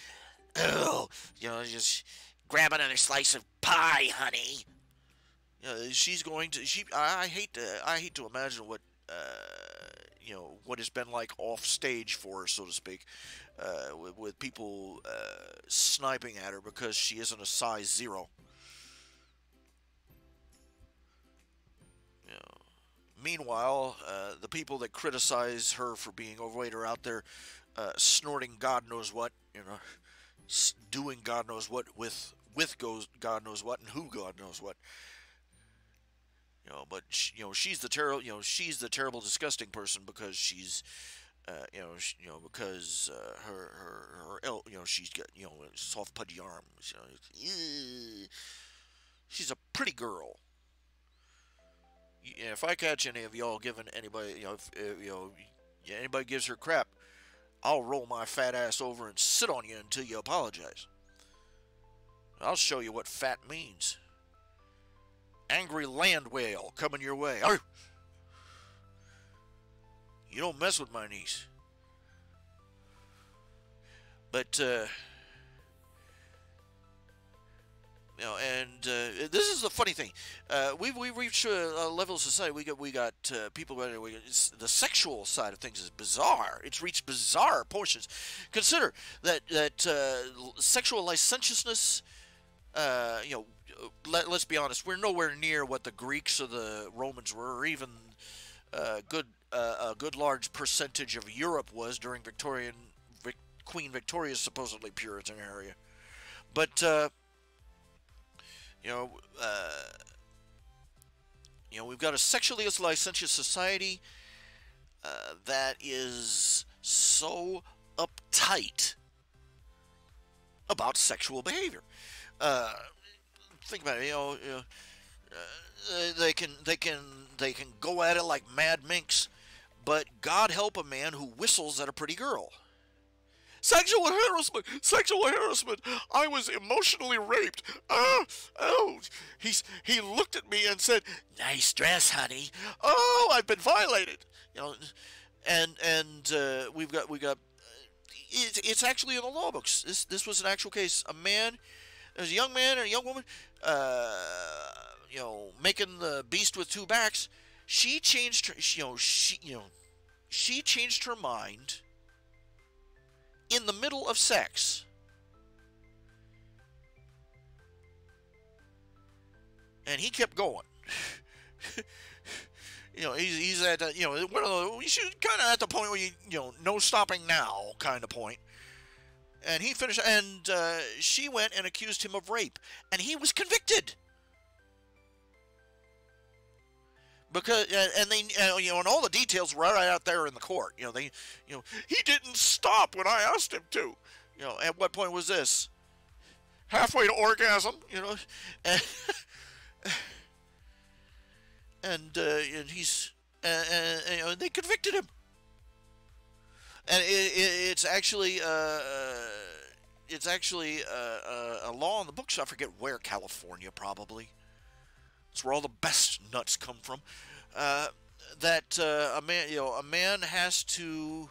just grab another slice of pie, honey. She's going to. I hate to imagine what what it's been like off stage for her, so to speak, with people sniping at her because she isn't a size 0. Meanwhile, the people that criticize her for being overweight are out there snorting God knows what, doing God knows what with God knows what and who God knows what. But she's the terrible, disgusting person because she's, because she's got soft, pudgy arms. She's a pretty girl. If I catch any of y'all giving anybody, if anybody gives her crap, I'll roll my fat ass over and sit on you until you apologize. I'll show you what fat means. Angry land whale coming your way. Arr! You don't mess with my niece. But this is the funny thing. We've reached a level of society. We got people. The sexual side of things is bizarre. It's reached bizarre portions. Consider that sexual licentiousness. Let's be honest. We're nowhere near what the Greeks or the Romans were, or even a good large percentage of Europe was during Queen Victoria's supposedly Puritan area. But we've got a sexually licentious society that is so uptight about sexual behavior. Think about it. They can go at it like mad minks, but God help a man who whistles at a pretty girl. Sexual harassment! Sexual harassment! I was emotionally raped. He looked at me and said, "Nice dress, honey." Oh, I've been violated. And we've got. It's actually in the law books. This was an actual case. There's a young man and a young woman, making the beast with 2 backs. She changed her. She changed her mind in the middle of sex. And he kept going. He's at one of those, she's kind of at the point where no stopping now kind of point. And he finished, and she went and accused him of rape, and he was convicted. Because and they and all the details were right out there in the court. He didn't stop when I asked him to. At what point was this? Halfway to orgasm. And he's and they convicted him. And it's actually a law in the books. I forget where, California probably. It's where all the best nuts come from. That a man has to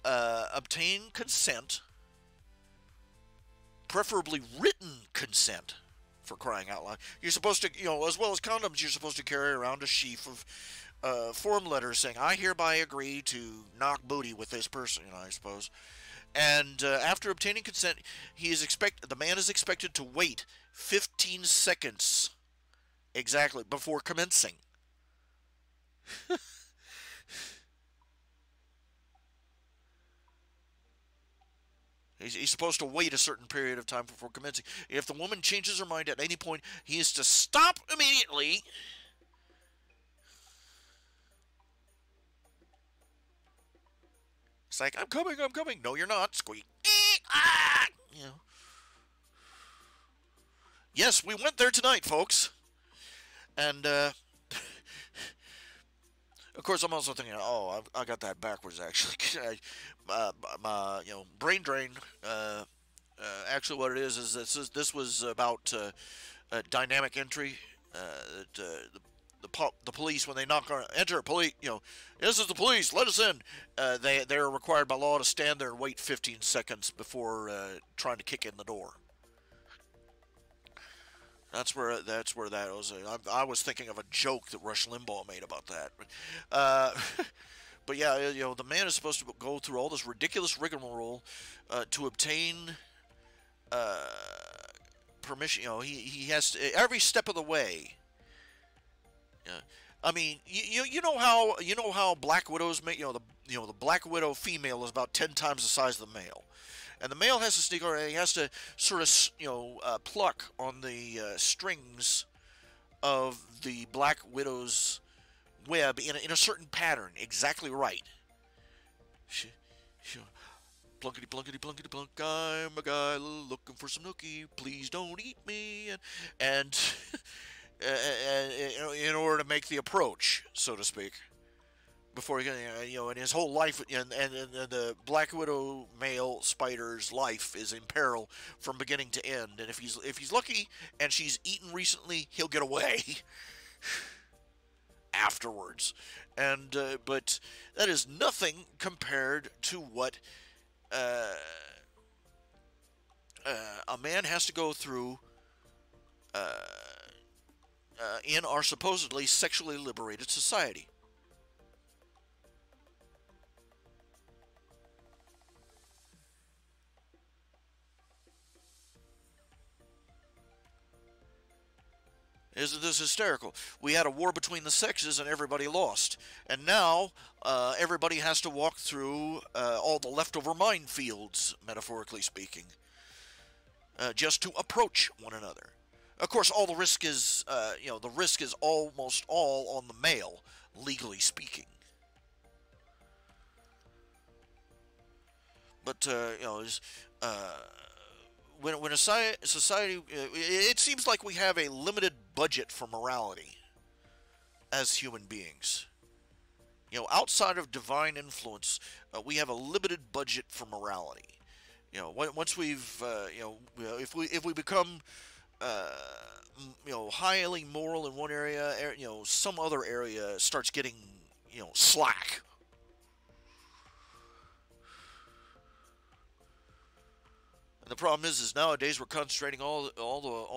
obtain consent, preferably written consent, for crying out loud. You're supposed to, as well as condoms, you're supposed to carry around a sheaf of form letters saying, "I hereby agree to knock booty with this person," I suppose. And after obtaining consent, the man is expected to wait 15 seconds exactly before commencing. He's supposed to wait a certain period of time before commencing. If the woman changes her mind at any point, he is to stop immediately. It's like, I'm coming, I'm coming. No, you're not. Squeak. Ah! You know. Yes, we went there tonight, folks. And, of course, I'm also thinking, oh, I got that backwards, actually. My, brain drain. Actually, what it is this was about dynamic entry. The police, when they knock on enter police, this is the police, let us in. They're required by law to stand there and wait 15 seconds before trying to kick in the door. That's where that was. I was thinking of a joke that Rush Limbaugh made about that. But yeah, the man is supposed to go through all this ridiculous rigmarole to obtain permission. He has to, every step of the way. I mean, you know how Black Widows make the Black Widow female is about 10 times the size of the male, and the male has to sneak around. He has to sort of pluck on the strings of the Black Widow's web in a certain pattern, exactly right. Plunkety plunkety plunkety plunk. I'm a guy looking for some nookie. Please don't eat me. And in order to make the approach, so to speak, before he, and his whole life, and the Black Widow male spider's life is in peril from beginning to end. And if he's lucky and she's eaten recently, he'll get away afterwards. And but that is nothing compared to what a man has to go through in our supposedly sexually liberated society. Isn't this hysterical? We had a war between the sexes and everybody lost. And now everybody has to walk through all the leftover minefields, metaphorically speaking, just to approach one another. Of course, all the risk is, the risk is almost all on the male, legally speaking. But, when a society, it seems like we have a limited budget for morality as human beings. Outside of divine influence, we have a limited budget for morality. Once we've, if we become, highly moral in one area, some other area starts getting, slack. And the problem is nowadays we're concentrating all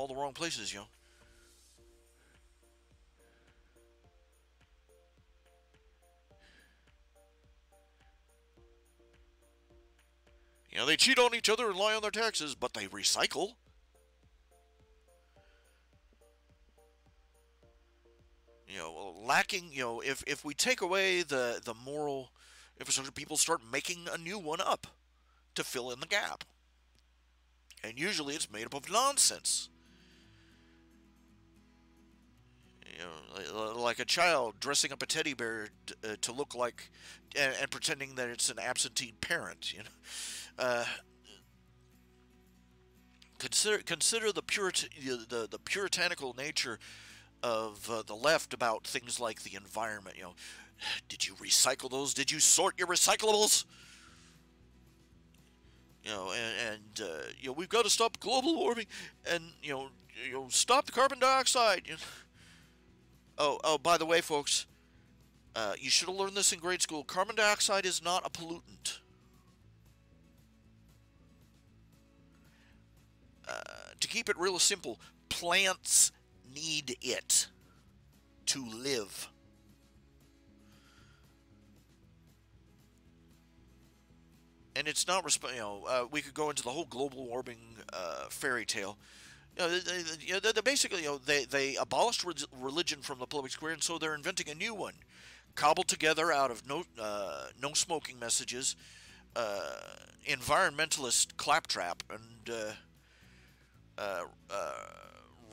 the wrong places, They cheat on each other and lie on their taxes, but they recycle. Lacking, if we take away the moral infrastructure, people start making a new one up to fill in the gap. And usually it's made up of nonsense. Like a child dressing up a teddy bear to look like, and pretending that it's an absentee parent. Consider the puritanical nature of the left about things like the environment. Did you recycle those? Did you sort your recyclables? We've got to stop global warming and stop the carbon dioxide. Oh, by the way, folks, you should have learned this in grade school. Carbon dioxide is not a pollutant. To keep it real simple, plants need it to live. And it's not, we could go into the whole global warming fairy tale. They basically, they abolished religion from the public square, and so they're inventing a new one, cobbled together out of no smoking messages, environmentalist claptrap, and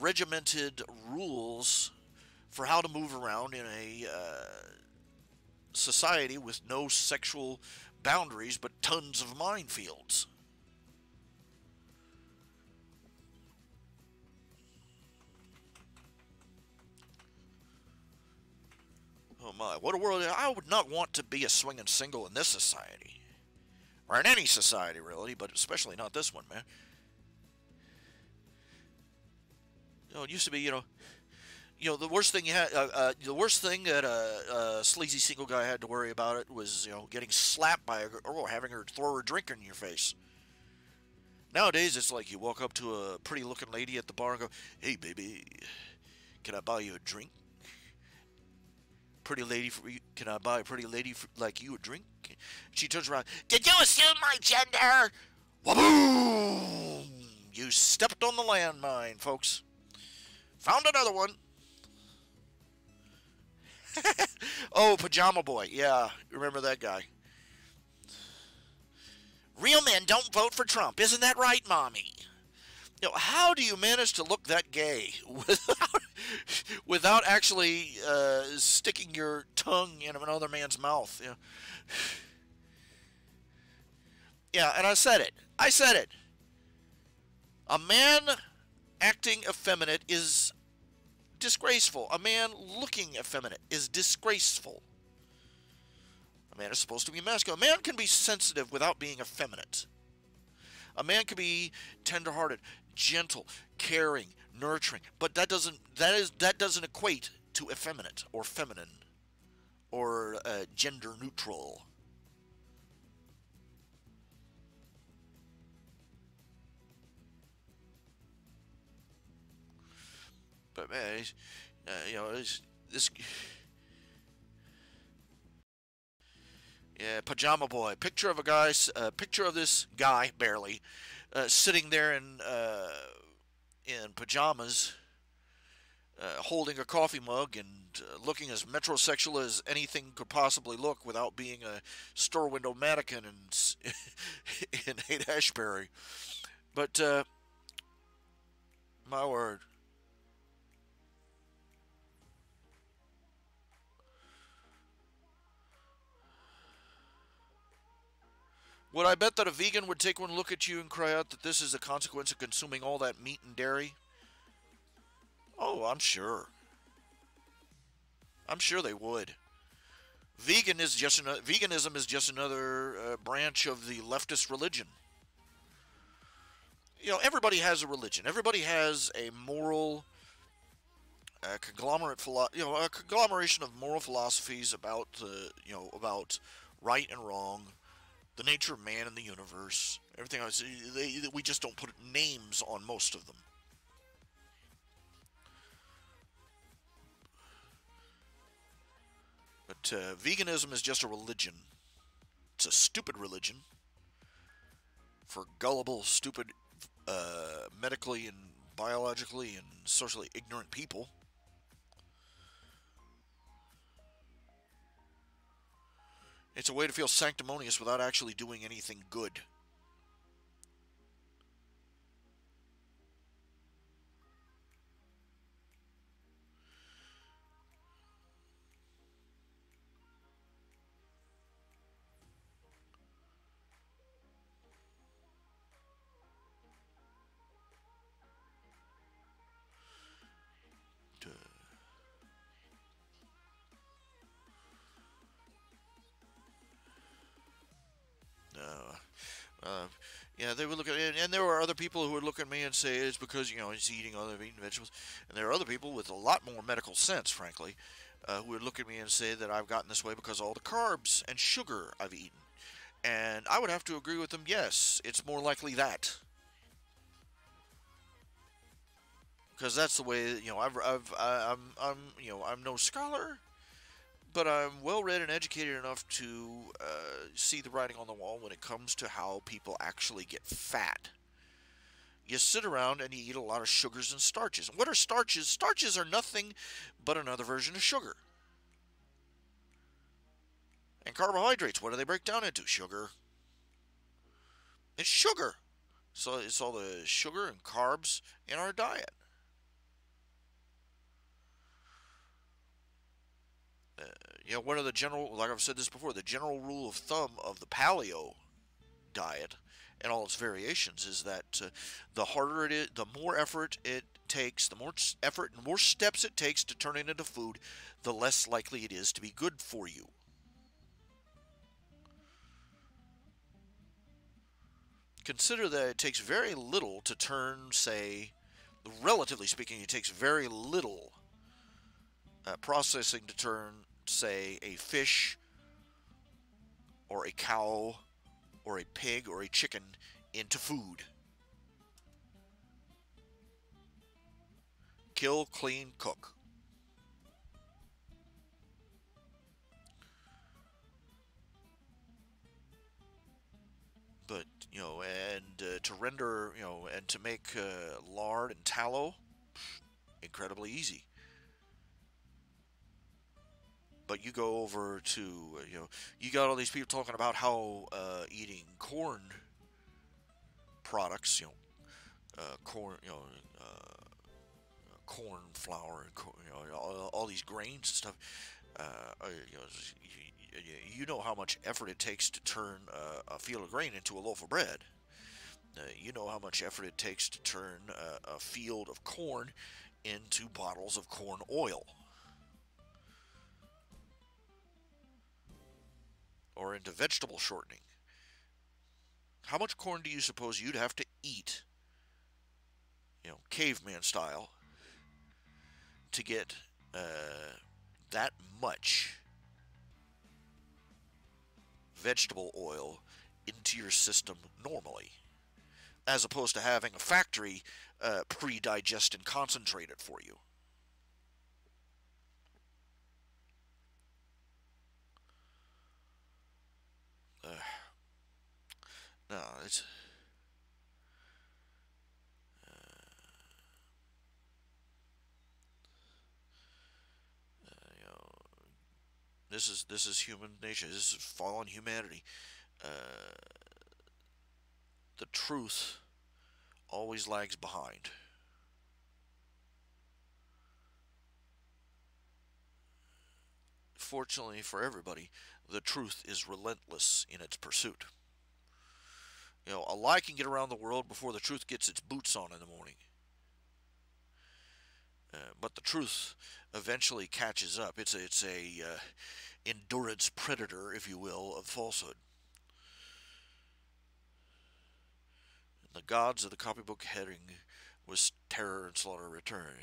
regimented rules for how to move around in a society with no sexual boundaries, but tons of minefields. Oh my, what a world. I would not want to be a swinging single in this society. Or in any society, really, but especially not this one, man. It used to be, the worst thing the worst thing that a sleazy single guy had to worry about it was, getting slapped by a girl or having her throw her drink in your face. Nowadays, it's like you walk up to a pretty-looking lady at the bar and go, "Hey, baby, can I buy you a drink? Pretty lady, can I buy a pretty lady like you a drink?" She turns around. "Did you assume my gender?" Waboom! You stepped on the landmine, folks. Found another one. Oh, Pajama Boy. Yeah, remember that guy. Real men don't vote for Trump. Isn't that right, Mommy? How do you manage to look that gay without actually sticking your tongue in another man's mouth? Yeah, and I said it. A man acting effeminate is disgraceful. A man looking effeminate is disgraceful. A man is supposed to be masculine. A man can be sensitive without being effeminate. A man can be tender-hearted, gentle, caring, nurturing, but that doesn't equate to effeminate or feminine or gender neutral. But man, this. Yeah, Pajama Boy. Picture of picture of this guy, barely, sitting there in pajamas, holding a coffee mug and looking as metrosexual as anything could possibly look without being a store window mannequin in Haight-Ashbury. But my word. Would I bet that a vegan would take one look at you and cry out that this is a consequence of consuming all that meat and dairy? Oh, I'm sure. I'm sure they would. Veganism is just another branch of the leftist religion. Everybody has a religion. Everybody has a moral a conglomeration of moral philosophies about about right and wrong, the nature of man and the universe, everything else. We just don't put names on most of them. But veganism is just a religion. It's a stupid religion for gullible, stupid, medically and biologically and socially ignorant people. It's a way to feel sanctimonious without actually doing anything good. Yeah, they would look at it, and there were other people who would look at me and say it's because he's eating other meat and vegetables, and there are other people with a lot more medical sense, frankly, who would look at me and say that I've gotten this way because of all the carbs and sugar I've eaten, and I would have to agree with them. Yes, it's more likely that, because that's the way I'm no scholar, but I'm well read and educated enough to see the writing on the wall when it comes to how people actually get fat. You sit around and you eat a lot of sugars and starches. And what are starches? Starches are nothing but another version of sugar. And carbohydrates, what do they break down into? Sugar. It's sugar. So it's all the sugar and carbs in our diet. one of the general, like I've said this before, the general rule of thumb of the paleo diet and all its variations is that the harder it is, the more effort it takes, the more effort and more steps it takes to turn it into food, the less likely it is to be good for you. Consider that it takes very little to turn, say, relatively speaking, it takes very little processing to turn, say, a fish or a cow or a pig or a chicken into food. Kill, clean, cook. But, and to render, and to make lard and tallow, incredibly easy. But you go over to, you got all these people talking about how eating corn products, corn, corn flour, all these grains and stuff. You know how much effort it takes to turn a field of grain into a loaf of bread. You know how much effort it takes to turn a field of corn into bottles of corn oil. Or into vegetable shortening. How much corn do you suppose you'd have to eat, caveman style, to get that much vegetable oil into your system normally, as opposed to having a factory pre-digest and concentrate it for you? No, it's this is human nature. This is fallen humanity. Uh, the truth always lags behind. Fortunately for everybody, the truth is relentless in its pursuit. A lie can get around the world before the truth gets its boots on in the morning. But the truth eventually catches up. It's a endurance predator, if you will, of falsehood. And the gods of the copybook heading was terror and slaughter return.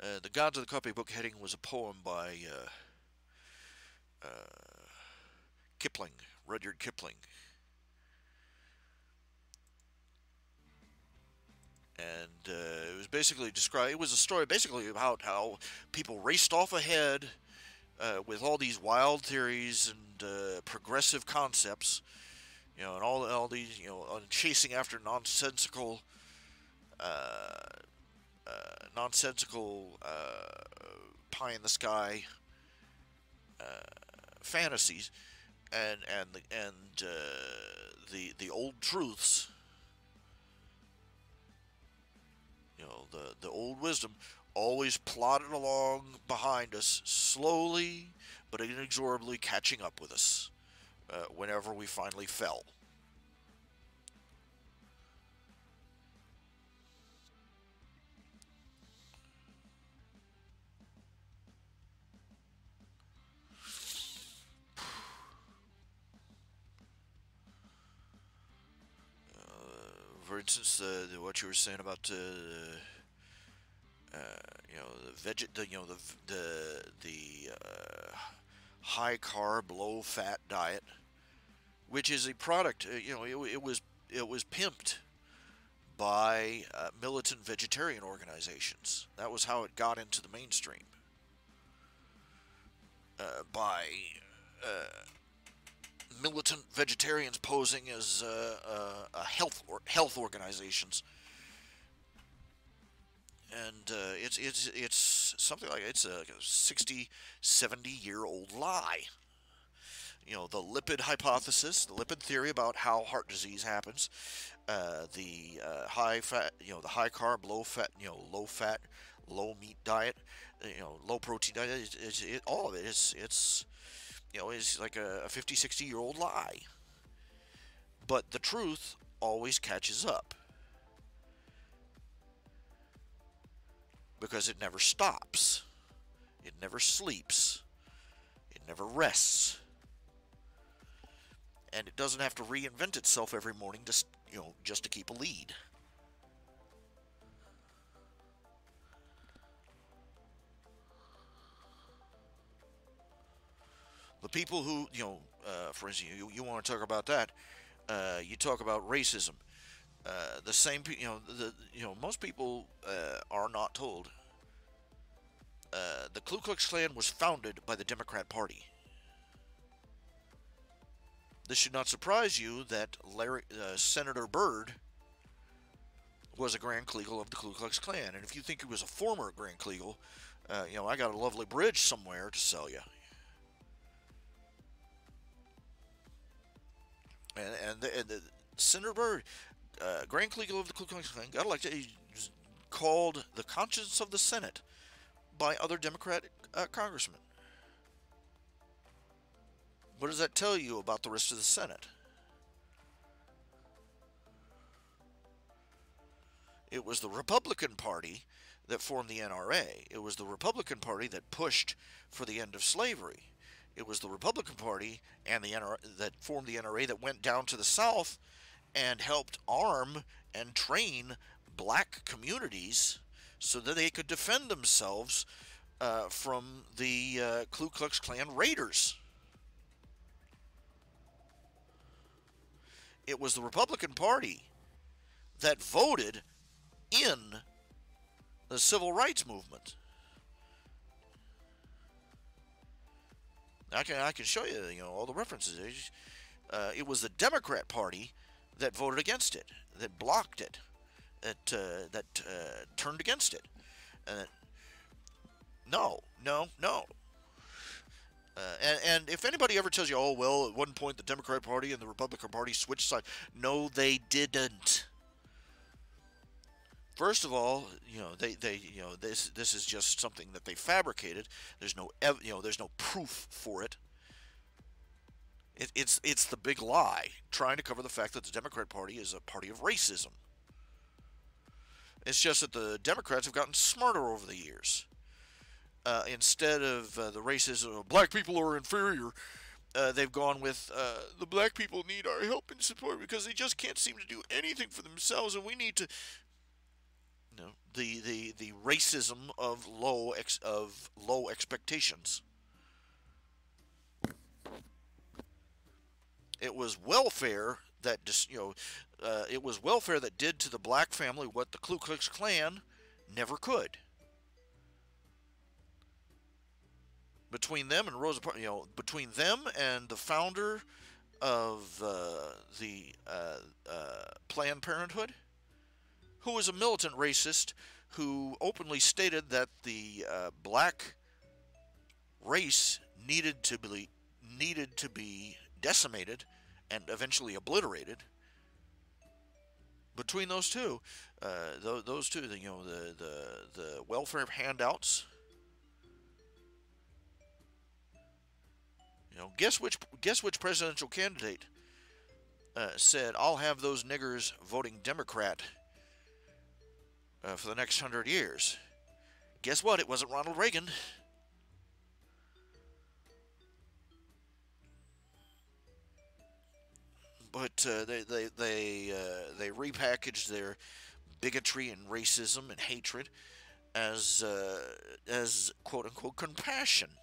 Uh, the gods of the copybook heading was a poem by Kipling, Rudyard Kipling. And it was basically described. It was a story basically about how people raced off ahead with all these wild theories and progressive concepts, and all these, chasing after nonsensical, pie in the sky fantasies, and the old truths. The old wisdom always plodded along behind us, slowly but inexorably catching up with us whenever we finally fell. For instance, what you were saying about the high carb, low fat diet, which is a product. It was pimped by militant vegetarian organizations. That was how it got into the mainstream. By militant vegetarians posing as health organizations. And it's something like it's a 60, 70-year-old lie. The lipid hypothesis, the lipid theory about how heart disease happens, the high fat, the high carb, low fat, low fat, low meat diet, low protein diet. All of it. It's like a 50, 60-year-old lie. But the truth always catches up because it never stops, it never sleeps, it never rests. And it doesn't have to reinvent itself every morning just to keep a lead. The people who, for instance, you want to talk about that, you talk about racism. The same, most people are not told. The Ku Klux Klan was founded by the Democrat Party. This should not surprise you that Senator Byrd was a Grand Kleagle of the Ku Klux Klan. And if you think he was a former Grand Kleagle, I got a lovely bridge somewhere to sell you. And Senator Byrd, Grand Kleagle of the Ku Klux Klan, got elected. He's called the conscience of the Senate by other Democratic congressmen. What does that tell you about the rest of the Senate? It was the Republican Party that formed the NRA. It was the Republican Party that pushed for the end of slavery. It was the Republican Party and the NRA that formed the NRA that went down to the South and helped arm and train black communities so that they could defend themselves from the Ku Klux Klan raiders. It was the Republican Party that voted in the civil rights movement. I can show you, all the references. It was the Democrat Party that voted against it, that blocked it, that turned against it. No. And if anybody ever tells you, oh, well, at one point the Democrat Party and the Republican Party switched sides. No, they didn't. First of all, this is just something that they fabricated. There's no proof for it. It's the big lie, trying to cover the fact that the Democrat Party is a party of racism. It's just that the Democrats have gotten smarter over the years. Instead of the racism of black people are inferior, they've gone with the black people need our help and support because they just can't seem to do anything for themselves, and we need to. The racism of low expectations. It was welfare that it was welfare that did to the black family what the Ku Klux Klan never could. Between them and Rosa Parks, between them and the founder of the Planned Parenthood, who was a militant racist who openly stated that the black race needed to be decimated and eventually obliterated. Between those two, the welfare handouts. Guess which presidential candidate said, "I'll have those niggers voting Democrat for the next 100 years." Guess what? It wasn't Ronald Reagan. But they repackaged their bigotry and racism and hatred as quote unquote compassion.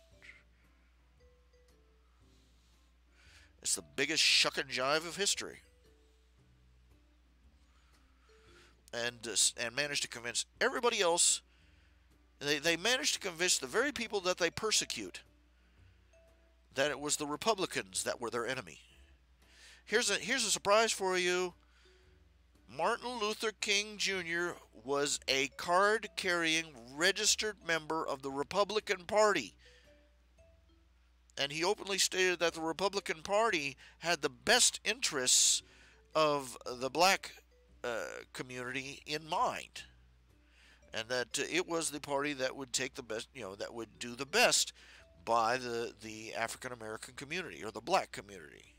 It's the biggest shuck and jive of history. And managed to convince everybody else. They managed to convince the very people that they persecute that it was the Republicans that were their enemy. Here's a surprise for you. Martin Luther King Jr. was a card-carrying registered member of the Republican Party. And he openly stated that the Republican Party had the best interests of the black community in mind, and that it was the party that would take the best, that would do the best by the African American community or the black community.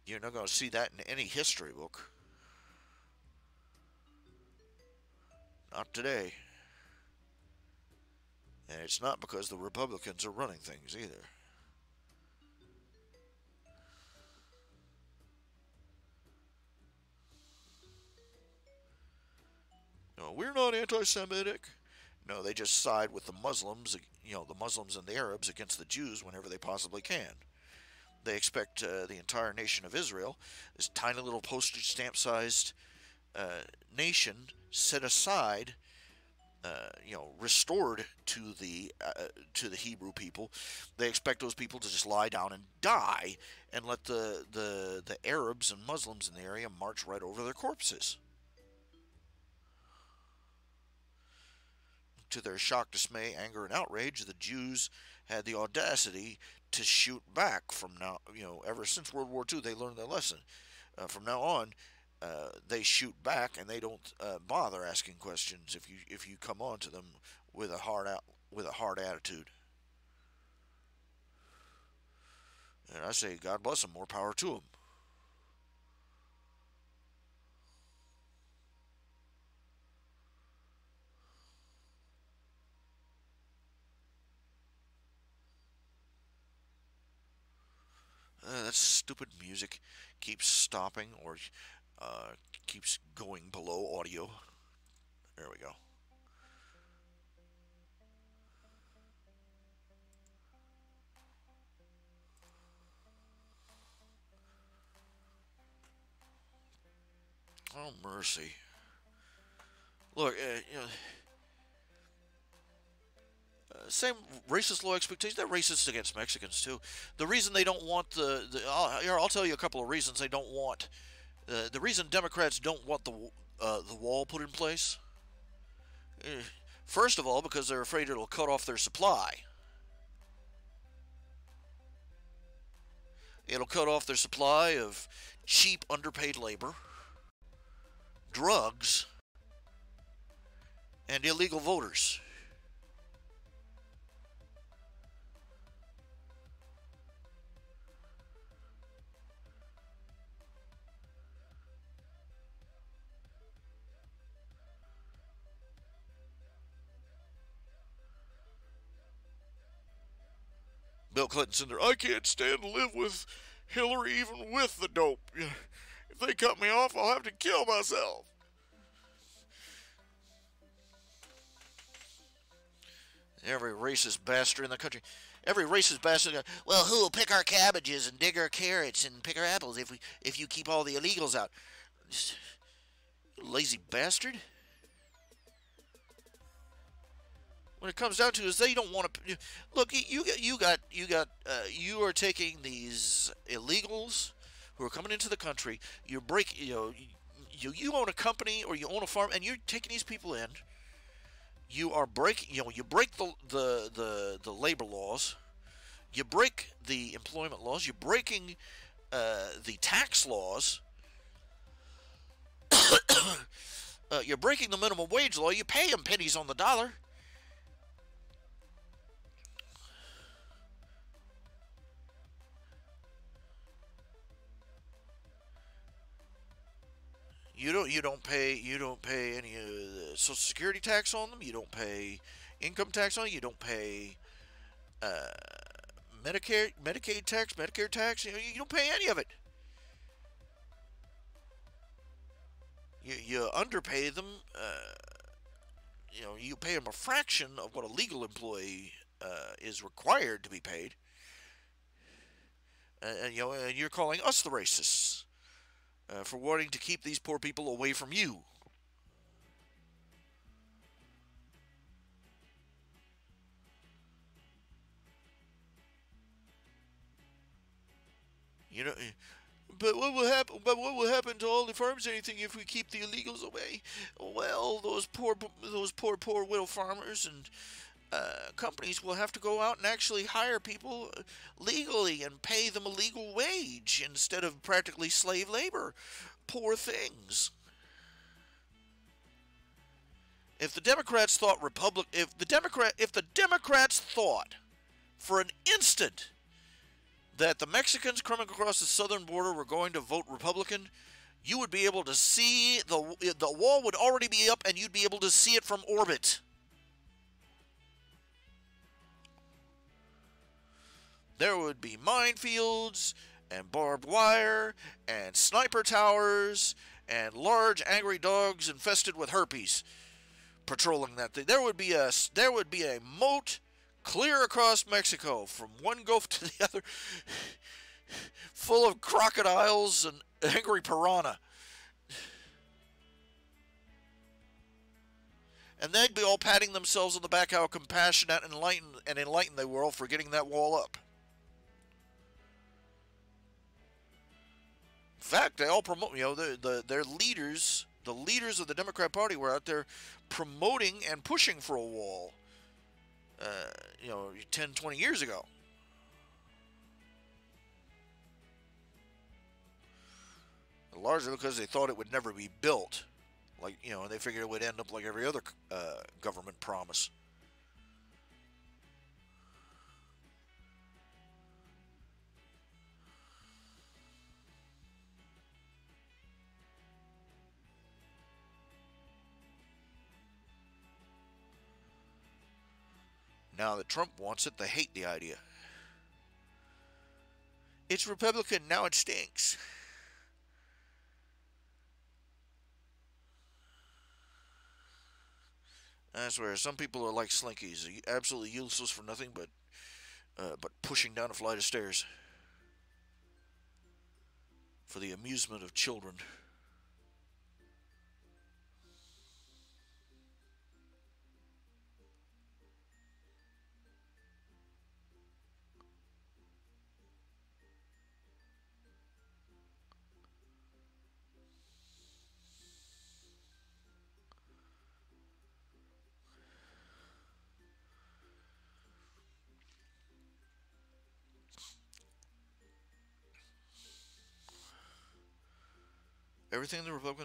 You're not going to see that in any history book. Not today. And it's not because the Republicans are running things either. No, we're not anti-Semitic. No, they just side with the Muslims, the Muslims and the Arabs against the Jews whenever they possibly can. They expect the entire nation of Israel, this tiny little postage stamp-sized nation, set aside, restored to the Hebrew people. They expect those people to just lie down and die, and let the Arabs and Muslims in the area march right over their corpses. To their shock, dismay, anger, and outrage, the Jews had the audacity to shoot back. From now, ever since World War II, they learned their lesson. From now on, they shoot back, and they don't bother asking questions if you come on to them with a hard attitude. And I say, God bless them, more power to them. That stupid music keeps stopping or keeps going below audio. There we go. Oh, mercy. Look, same racist low expectations. They're racist against Mexicans too. The reason they don't want I'll tell you a couple of reasons they don't want. The reason Democrats don't want the wall put in place. First of all, because they're afraid it'll cut off their supply. It'll cut off their supply of cheap, underpaid labor, drugs, and illegal voters. Bill Clinton said there, I can't stand to live with Hillary even with the dope. If they cut me off, I'll have to kill myself. Every racist bastard in the country. Every racist bastard. Well, who will pick our cabbages and dig our carrots and pick our apples if you keep all the illegals out? Lazy bastard. What it comes down to is they don't want to look. You are taking these illegals who are coming into the country. You own a company or you own a farm, and you're taking these people in. You are breaking. You break the labor laws. You break the employment laws. You're breaking the tax laws. You're breaking the minimum wage law. You pay them pennies on the dollar. You don't pay any Social Security tax on them. You don't pay income tax on them. You don't pay Medicaid tax, Medicare tax. You don't pay any of it. You underpay them. You pay them a fraction of what a legal employee is required to be paid. And you're calling us the racists for wanting to keep these poor people away from you. You know, but what will happen? But what will happen to all the farms? Anything if we keep the illegals away? Well, those poor widow farmers and companies will have to go out and actually hire people legally and pay them a legal wage instead of practically slave labor. Poor things. If the Democrats thought if the Democrats thought for an instant that the Mexicans coming across the southern border were going to vote Republican, you would be able to see the wall would already be up and you'd be able to see it from orbit. There would be minefields and barbed wire and sniper towers and large angry dogs infested with herpes patrolling that thing. There would be a moat clear across Mexico from one gulf to the other, full of crocodiles and angry piranha. And they'd be all patting themselves on the back how compassionate and enlightened they were all for getting that wall up. In fact, they all promote, their leaders, the leaders of the Democrat Party were out there promoting and pushing for a wall, 10, 20 years ago. Largely because they thought it would never be built. They figured it would end up like every other government promise. Now that Trump wants it, they hate the idea. It's Republican, now it stinks. I swear, some people are like slinkies, absolutely useless for nothing but pushing down a flight of stairs for the amusement of children.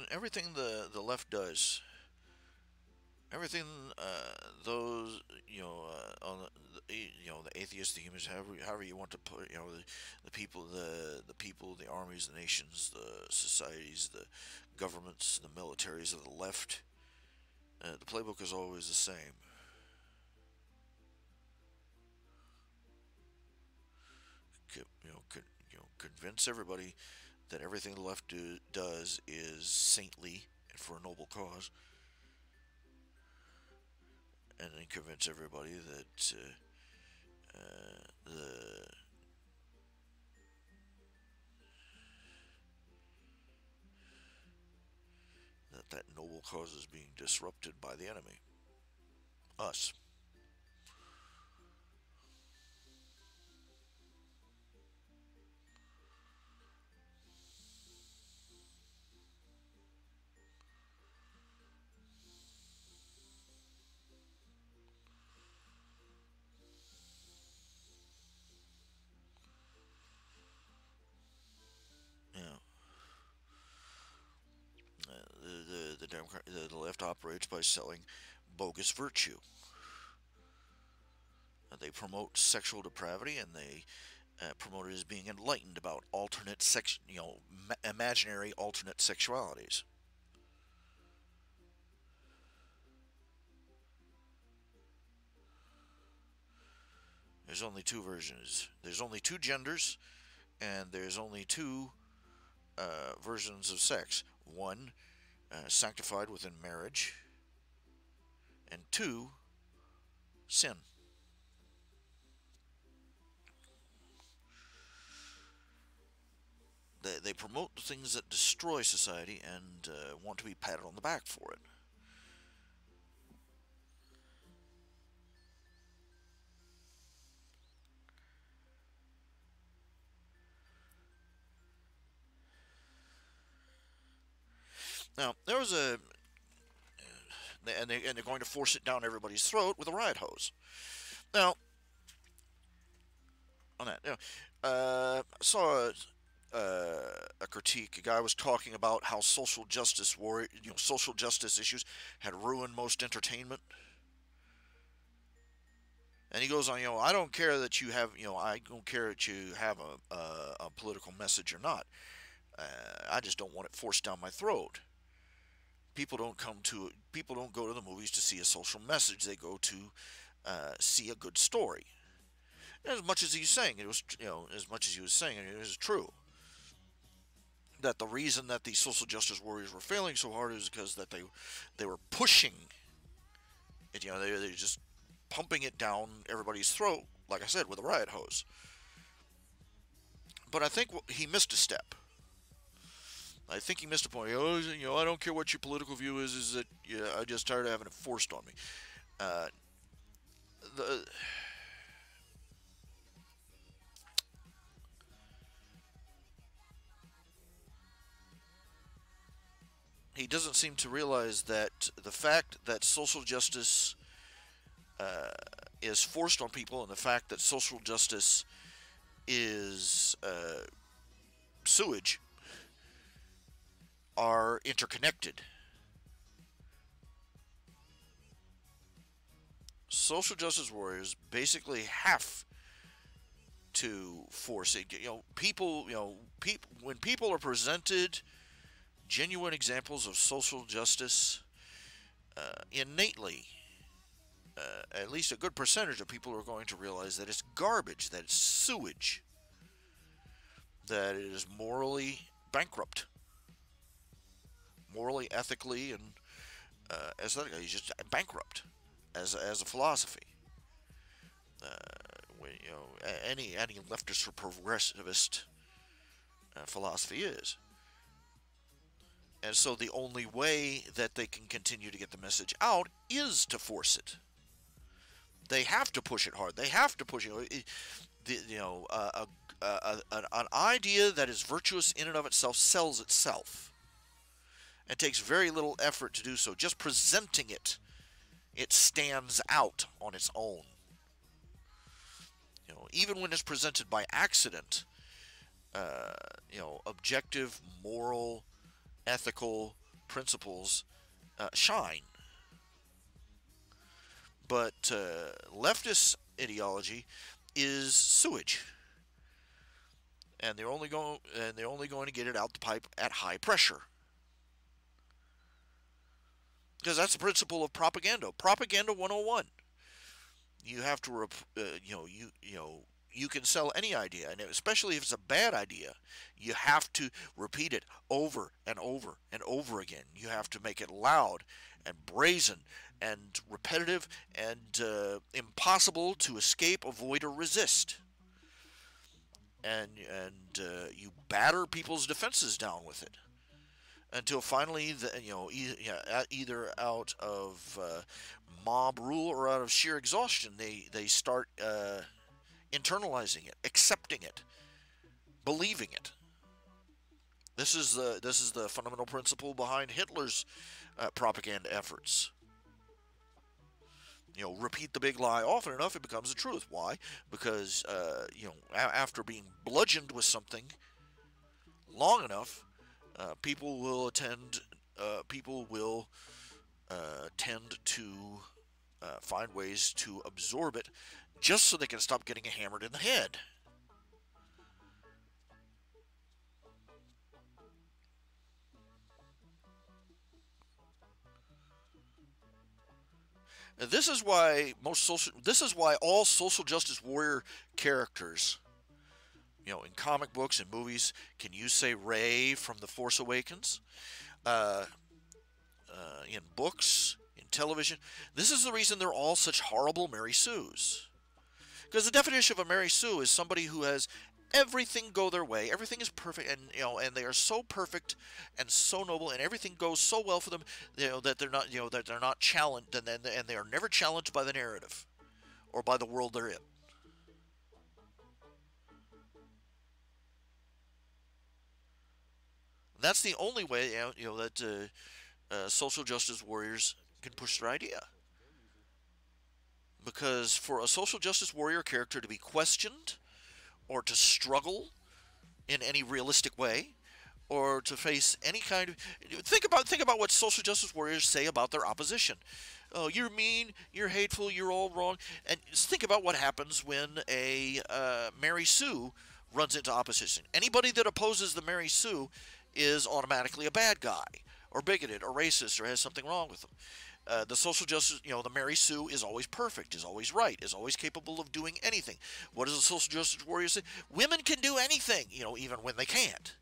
Everything the left does, everything those on the atheists, the humans, however you want to put the people, the armies, the nations, the societies, the governments, the militaries of the left. The playbook is always the same. Convince everybody that everything the left does is saintly and for a noble cause, and then convince everybody that that noble cause is being disrupted by the enemy, us. The left operates by selling bogus virtue. They promote sexual depravity, and they promote it as being enlightened about imaginary alternate sexualities. There's only two versions. There's only two genders, and there's only two versions of sex. One, sanctified within marriage, and two, sin. they promote the things that destroy society and want to be patted on the back for it. Now, there was and they're going to force it down everybody's throat with a riot hose. Now, on that, I saw a critique. A guy was talking about how social justice issues had ruined most entertainment. And he goes on, I don't care that you have, I don't care that you have a political message or not. I just don't want it forced down my throat. People don't go to the movies to see a social message. They go to see a good story. And as much as he's saying, it was, as much as he was saying, it is true. That the reason that these social justice warriors were failing so hard is because that they were pushing it. They're just pumping it down everybody's throat, like I said, with a riot hose. But I think he missed a step. I think he missed a point. I don't care what your political view is that I just tired of having it forced on me. He doesn't seem to realize that the fact that social justice is forced on people, and the fact that social justice is sewage, are interconnected. Social justice warriors basically have to force it. When people are presented genuine examples of social justice, innately, at least a good percentage of people are going to realize that it's garbage, that it's sewage, that it is morally bankrupt, morally, ethically, and aesthetically. It's just bankrupt as a philosophy. Any leftist or progressivist philosophy is. And so the only way that they can continue to get the message out is to force it. They have to push it hard. They have to push it. An idea that is virtuous in and of itself sells itself. It takes very little effort to do so. Just presenting it, it stands out on its own. Even when it's presented by accident, objective, moral, ethical principles shine. But leftist ideology is sewage, and they're only going to get it out the pipe at high pressure. Because that's the principle of propaganda. Propaganda 101. You have to, you can sell any idea, and especially if it's a bad idea, you have to repeat it over and over and over again. You have to make it loud and brazen and repetitive and impossible to escape, avoid, or resist. And you batter people's defenses down with it until finally, either out of mob rule or out of sheer exhaustion, they start internalizing it, accepting it, believing it. This is the fundamental principle behind Hitler's propaganda efforts. Repeat the big lie often enough, it becomes the truth. Why? Because after being bludgeoned with something long enough, people will tend to find ways to absorb it, just so they can stop getting hammered in the head. And this is why all social justice warrior characters, in comic books and movies, can you say Rey from The Force Awakens? In books, in television, this is the reason they're all such horrible Mary Sues. Because the definition of a Mary Sue is somebody who has everything go their way. Everything is perfect, and and they are so perfect and so noble, and everything goes so well for them, that they're not, that they're not challenged, and they are never challenged by the narrative or by the world they're in. That's the only way, that social justice warriors can push their idea. Because for a social justice warrior character to be questioned or to struggle in any realistic way, or to face any kind of, think about what social justice warriors say about their opposition. Oh, you're mean, you're hateful, you're all wrong. And just think about what happens when a Mary Sue runs into opposition. Anybody that opposes the Mary Sue is automatically a bad guy, or bigoted, or racist, or has something wrong with them. The social justice, the Mary Sue is always perfect, is always right, is always capable of doing anything. What does the social justice warrior say? Women can do anything, even when they can't.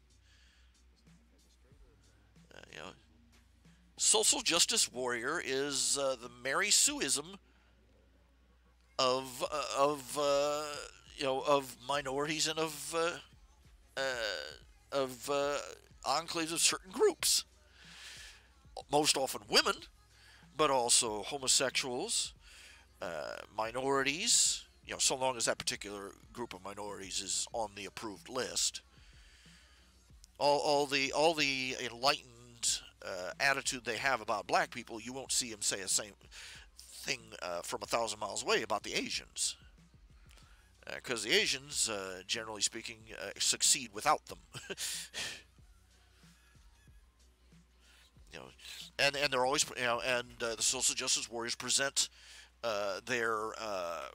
You know, social justice warrior is the Mary Sueism of minorities and of enclaves of certain groups. Most often women, but also homosexuals, minorities. So long as that particular group of minorities is on the approved list. All the enlightened attitude they have about black people, you won't see them say the same thing from 1,000 miles away about the Asians, because the Asians, generally speaking, succeed without them. you know, and they're always, the social justice warriors present their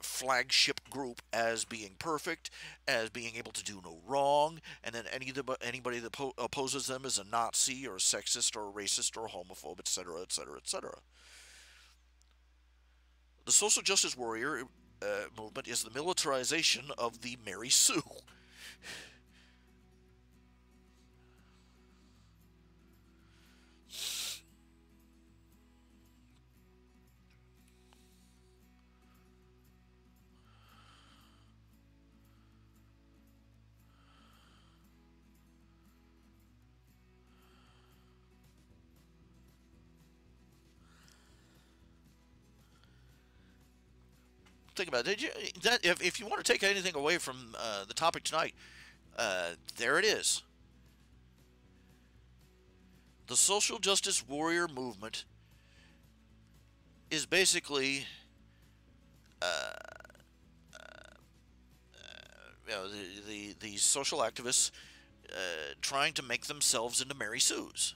flagship group as being perfect, as being able to do no wrong, and then anybody that opposes them is a Nazi or a sexist or a racist or a homophobe, etc., etc., etc. The social justice warrior movement is the militarization of the Mary Sue. Think about it. If you want to take anything away from the topic tonight, there it is. The social justice warrior movement is basically the social activists trying to make themselves into Mary Sues.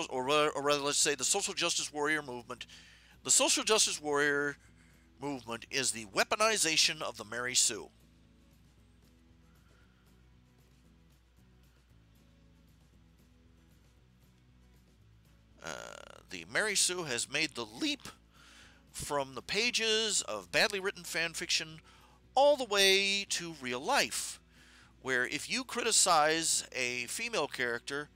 Or rather, let's say the social justice warrior movement. The social justice warrior movement is the weaponization of the Mary Sue. The Mary Sue has made the leap from the pages of badly written fan fiction all the way to real life, where if you criticize a female character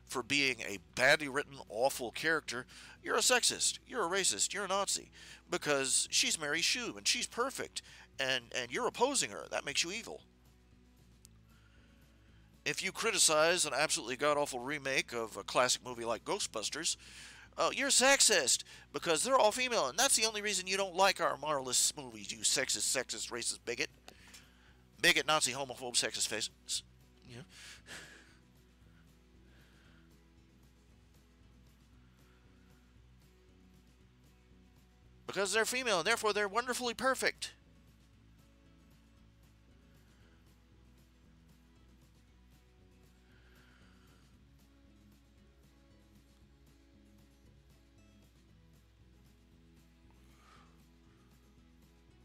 for being a badly written, awful character, you're a sexist, you're a racist, you're a Nazi, because she's Mary Sue and she's perfect, and you're opposing her. That makes you evil. If you criticize an absolutely god-awful remake of a classic movie like Ghostbusters, you're sexist, because they're all female, and that's the only reason you don't like our marvelous movies, you sexist, racist, bigot, Nazi, homophobe, sexist face. Yeah. Because they're female, and therefore they're wonderfully perfect.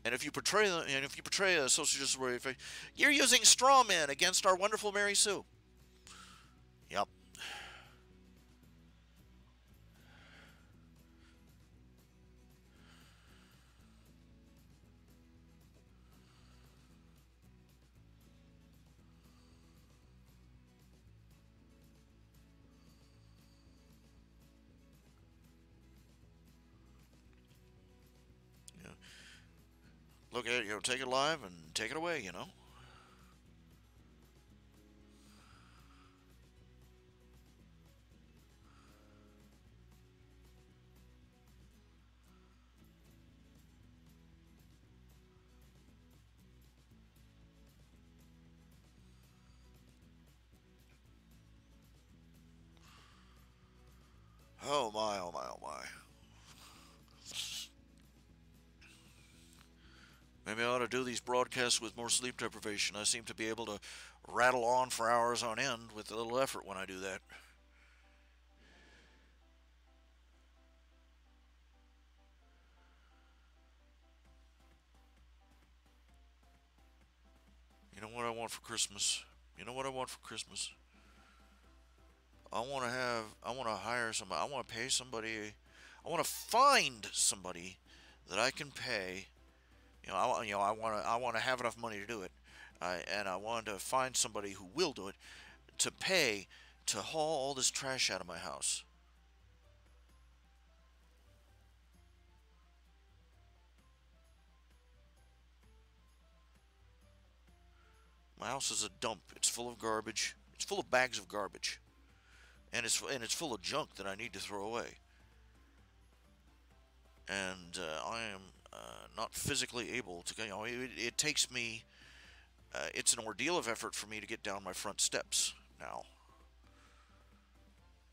And if you portray a social justice warrior, you're using straw men against our wonderful Mary Sue. Yep. look at it, take it live and take it away, Oh my, oh my, oh my. Maybe I ought to do these broadcasts with more sleep deprivation. I seem to be able to rattle on for hours on end with a little effort when I do that. You know what I want for Christmas? You know what I want for Christmas? I want to hire somebody. I want to pay somebody. I want to find somebody that I can pay. I want to have enough money to do it, and I want to find somebody who will do it to pay to haul all this trash out of my house. My house is a dump. It's full of garbage. It's full of bags of garbage, and it's full of junk that I need to throw away. And I am not physically able to. It takes me. It's an ordeal of effort for me to get down my front steps now,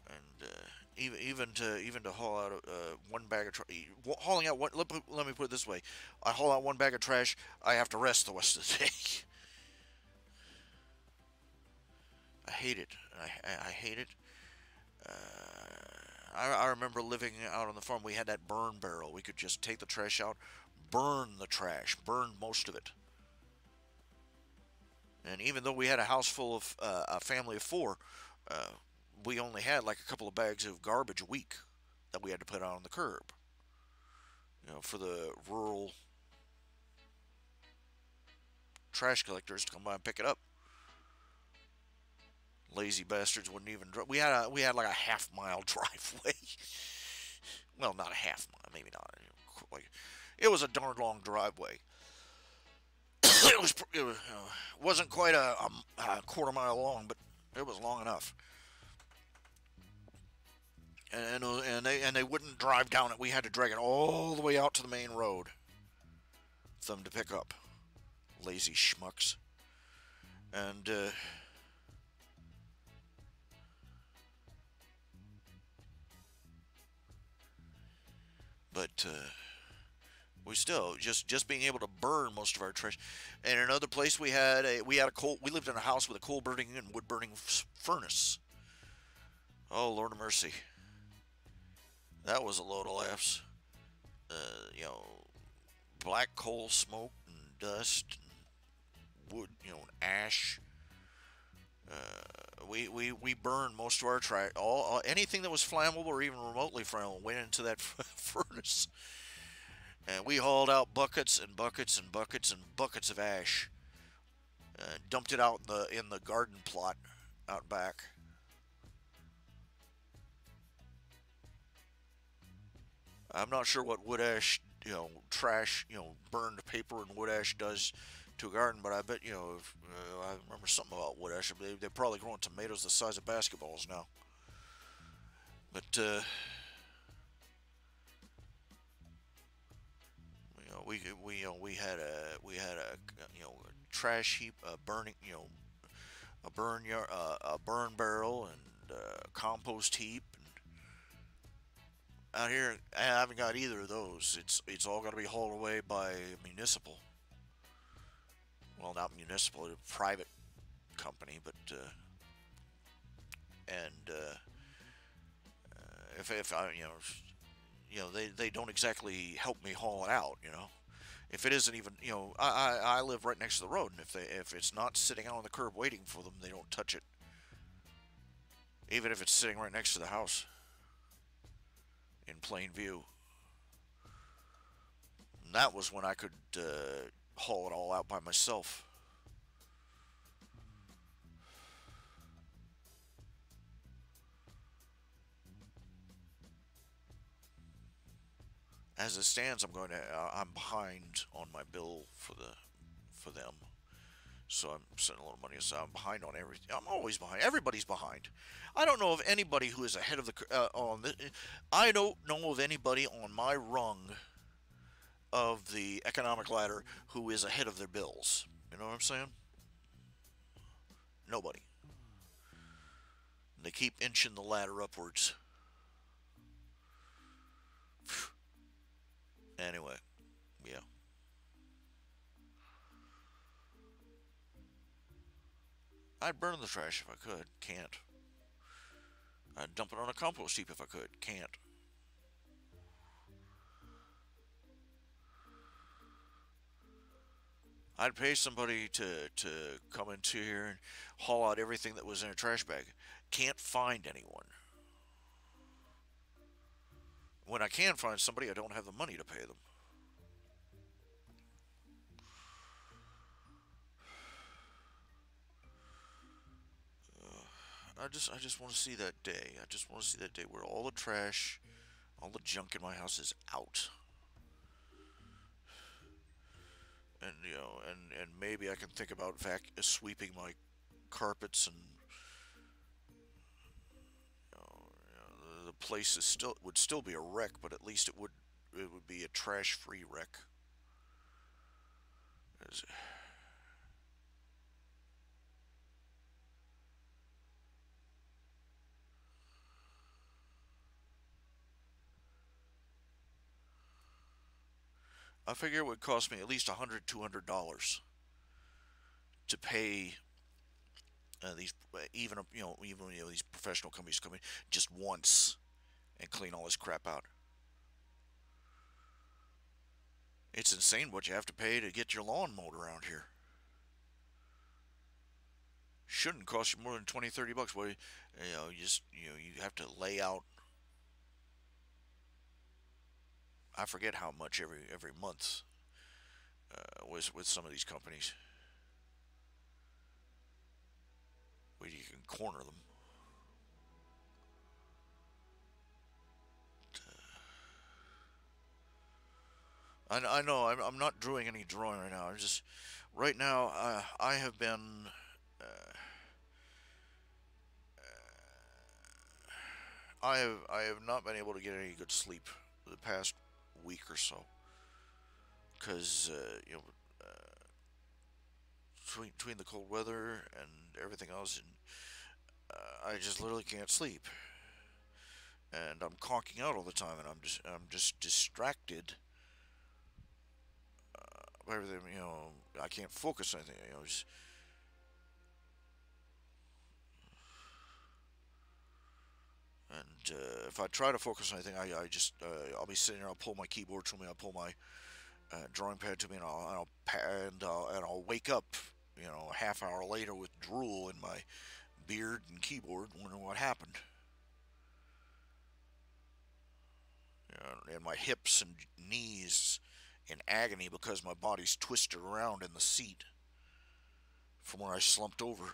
and even to haul out one bag of trash. Hauling out one. Let me put it this way: I haul out one bag of trash. I have to rest the rest of the day. I hate it. I hate it. I remember living out on the farm. We had that burn barrel. We could just take the trash out, burn the trash, burn most of it. And even though we had a house full of a family of four, we only had like a couple of bags of garbage a week that we had to put out on the curb. For the rural trash collectors to come by and pick it up. Lazy bastards wouldn't even drive. We had like a half-mile driveway. Well, not a half mile, maybe not. It was a darn long driveway. it wasn't quite a quarter mile long, but it was long enough. And they wouldn't drive down it. We had to drag it all the way out to the main road for them to pick up. Lazy schmucks. And but we still just being able to burn most of our trash. And another place we had a coal. We lived in a house with a coal burning and wood burning furnace. Oh, Lord of mercy. That was a load of laughs. Black coal smoke and dust and wood, and ash. We burned most of our trash. All anything that was flammable or even remotely flammable went into that furnace. And we hauled out buckets and buckets and buckets and buckets of ash. Dumped it out in the garden plot out back. I'm not sure what wood ash, trash, burned paper and wood ash does to a garden, but I bet, I remember something about wood ash. They're probably growing tomatoes the size of basketballs now. But, we had a trash heap, a burning, a burn yard, a burn barrel, and a compost heap. Out here, I haven't got either of those. It's all got to be hauled away by municipal. Well, not municipal, a private company, but if I they don't exactly help me haul it out. If it isn't even I live right next to the road, and if it's not sitting out on the curb waiting for them, they don't touch it. Even if it's sitting right next to the house. In plain view. And that was when I could haul it all out by myself. As it stands, I'm behind on my bill for them. So I'm setting a little money aside. I'm behind on everything. I'm always behind. Everybody's behind. I don't know of anybody who is ahead of the on the. I don't know of anybody on my rung of the economic ladder who is ahead of their bills. You know what I'm saying? Nobody. They keep inching the ladder upwards. Anyway, yeah. I'd burn the trash if I could. Can't. I'd dump it on a compost heap if I could. Can't. I'd pay somebody to come into here and haul out everything that was in a trash bag. Can't find anyone. When I can find somebody, I don't have the money to pay them. I just want to see that day. I just want to see that day where all the trash, all the junk in my house is out. And and maybe I can think about sweeping my carpets, and the place is still would still be a wreck, but at least it would be a trash-free wreck. I figure it would cost me at least $100, $200 to pay these even these professional companies come in just once and clean all this crap out. It's insane what you have to pay to get your lawn mowed around here. Shouldn't cost you more than 20, $30. Well, you have to lay out. I forget how much every month with some of these companies where you can corner them. I know I'm not doing any drawing right now. I'm just right now. I have been. I have not been able to get any good sleep the past week or so because between the cold weather and everything else, and I just literally can't sleep, and I'm conking out all the time, and I'm just distracted by everything. I can't focus on anything. And if I try to focus on anything, I'll be sitting there. I'll pull my keyboard to me. I'll pull my drawing pad to me, and I'll wake up, a half hour later with drool in my beard and keyboard, wondering what happened. And my hips and knees in agony because my body's twisted around in the seat from where I slumped over.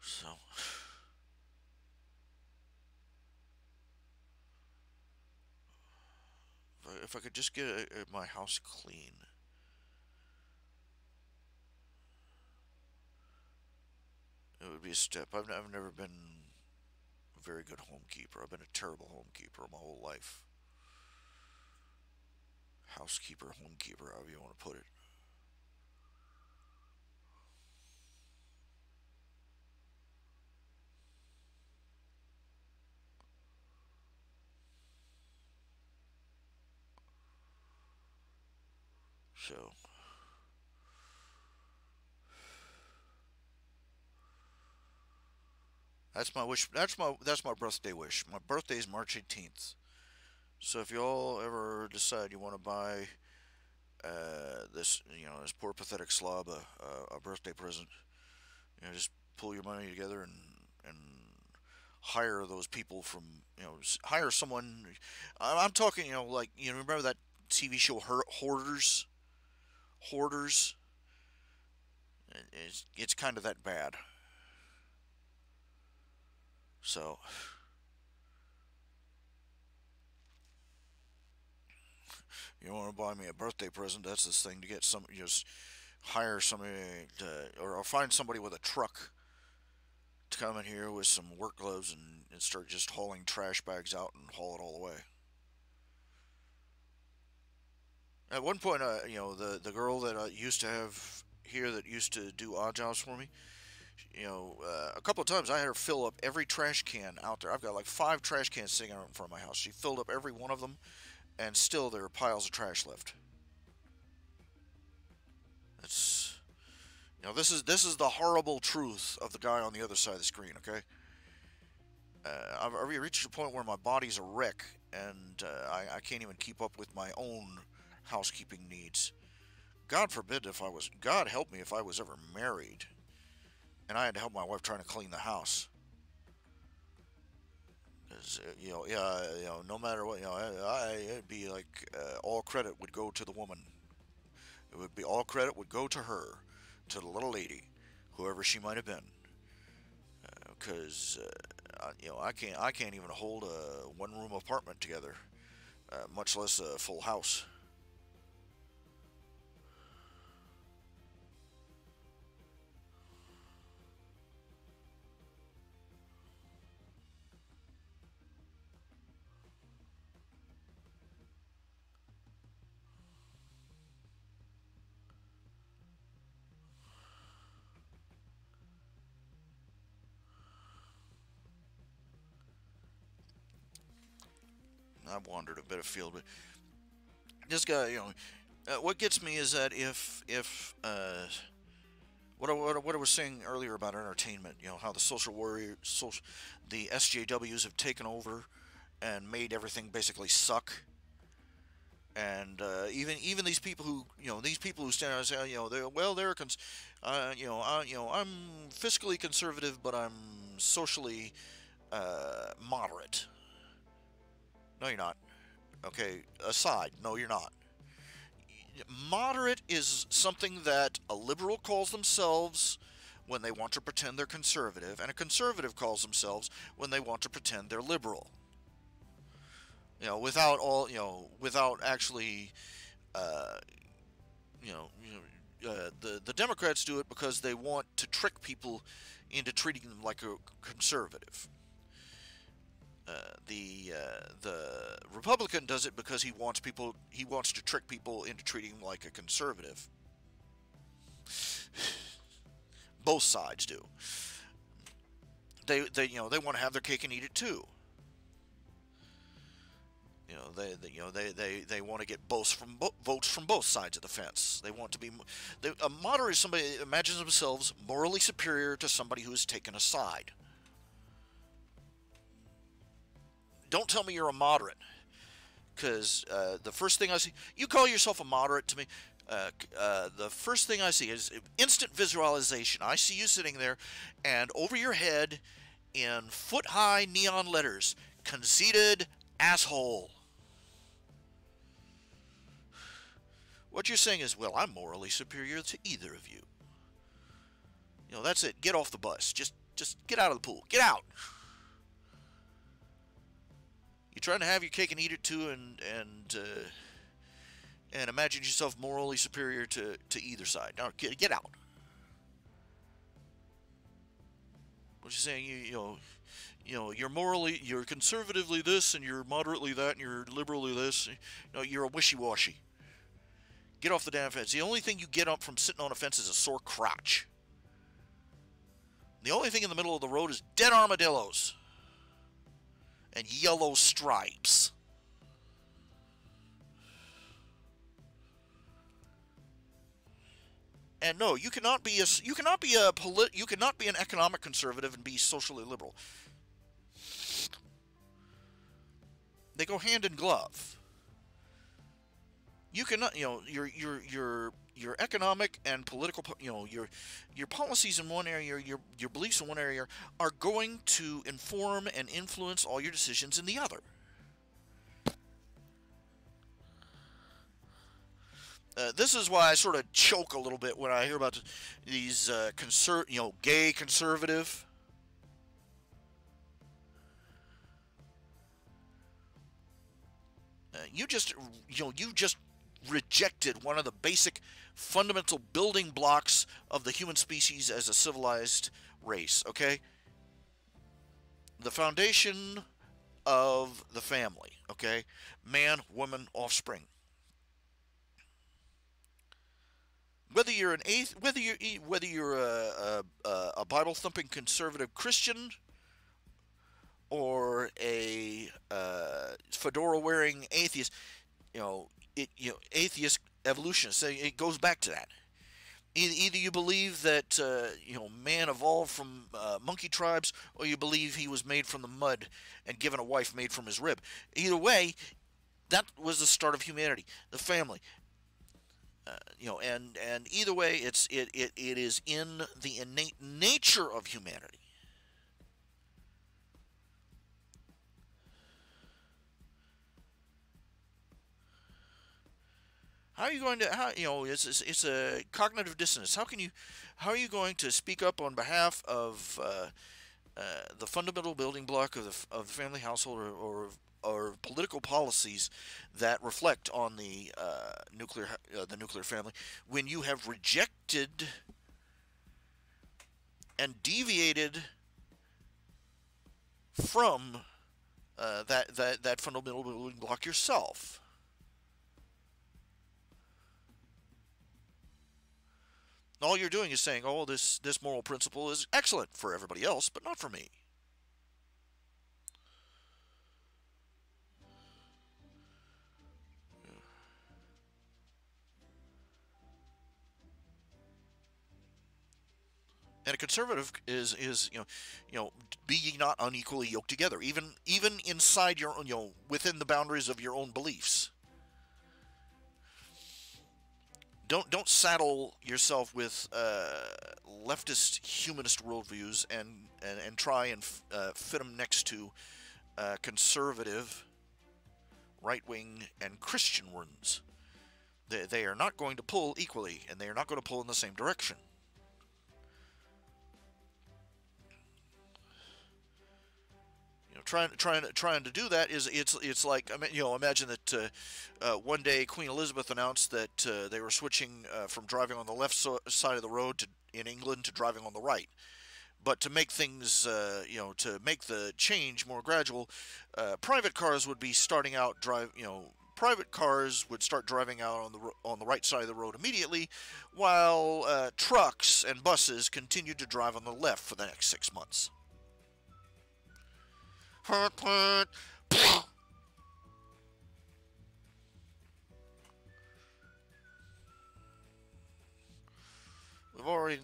So, if I could just get my house clean, it would be a step. I've never been a very good homekeeper. I've been a terrible homekeeper my whole life. Housekeeper, homekeeper, however you want to put it. So, that's my wish. That's my birthday wish. My birthday is March 18th. So if y'all ever decide you want to buy this poor pathetic slob a birthday present, just pull your money together and hire those people from hire someone. I'm talking like remember that TV show Hoarders. Hoarders. It's kind of that bad. So You want to buy me a birthday present? That's this thing to get some. Just hire somebody or find somebody with a truck to come in here with some work gloves and start just hauling trash bags out and haul it all away. At one point, the girl that I used to have here that used to do odd jobs for me, a couple of times I had her fill up every trash can out there. I've got like 5 trash cans sitting out in front of my house. She filled up every one of them, and still there are piles of trash left. It's this is the horrible truth of the guy on the other side of the screen. Okay, I've reached a point where my body's a wreck, and I can't even keep up with my own housekeeping needs. God forbid if I was. God help me if I was ever married, and I had to help my wife trying to clean the house. Because no matter what, it'd be like all credit would go to the woman. It would be all credit would go to her, to the little lady, whoever she might have been. Because I can't even hold a one-room apartment together, much less a full house. I've wandered a bit afield, but this guy, what gets me is that if what I was saying earlier about entertainment, how the the SJWs have taken over and made everything basically suck. And even these people who stand out and say, I'm fiscally conservative, but I'm socially moderate. No, you're not. Okay, aside. No, you're not. Moderate is something that a liberal calls themselves when they want to pretend they're conservative, and a conservative calls themselves when they want to pretend they're liberal. Without actually, uh, the Democrats do it because they want to trick people into treating them like a conservative. The Republican does it because he wants to trick people into treating him like a conservative. Both sides do. They want to have their cake and eat it too. They want to get votes from both sides of the fence. They want to be a moderate is somebody that imagines themselves morally superior to somebody who has taken a side. Don't tell me you're a moderate, because the first thing I see, you call yourself a moderate to me. The first thing I see is instant visualization. I see you sitting there, and over your head, in foot-high neon letters, conceited asshole. What you're saying is, well, I'm morally superior to either of you. That's it. Get off the bus. Just get out of the pool. Get out. You're trying to have your cake and eat it too, and imagine yourself morally superior to either side. Now, get out. What you're saying, you're conservatively this, and you're moderately that, and you're liberally this. You're a wishy-washy. Get off the damn fence. The only thing you get up from sitting on a fence is a sore crotch. The only thing in the middle of the road is dead armadillos and yellow stripes. And no, you cannot be an economic conservative and be socially liberal. They go hand in glove. You cannot, your economic and political, your policies in one area, your beliefs in one area are going to inform and influence all your decisions in the other. This is why I sort of choke a little bit when I hear about these gay conservative. You just rejected one of the basic fundamental building blocks of the human species as a civilized race, okay? The foundation of the family, okay? Man, woman, offspring. Whether you're an whether you're a Bible thumping conservative Christian or a fedora wearing atheist, atheist evolutionists, it goes back to that. Either you believe that man evolved from monkey tribes, or you believe he was made from the mud and given a wife made from his rib. Either way, that was the start of humanity, the family. And either way, it is in the innate nature of humanity. How are you going to it's a cognitive dissonance. How are you going to speak up on behalf of the fundamental building block of the family household, or political policies that reflect on the nuclear family, when you have rejected and deviated from that fundamental building block yourself? All you're doing is saying, "Oh, this moral principle is excellent for everybody else, but not for me." And a conservative is be ye not unequally yoked together, even inside your within the boundaries of your own beliefs. Don't saddle yourself with leftist humanist worldviews and try and fit them next to conservative, right-wing, and Christian ones. They are not going to pull equally, and they are not going to pull in the same direction. Trying to do that it's like, imagine that one day Queen Elizabeth announced that they were switching from driving on the left side of the road in England to driving on the right. But to make things, to make the change more gradual, private cars would be starting out private cars would start driving out on the right side of the road immediately, while trucks and buses continued to drive on the left for the next 6 months.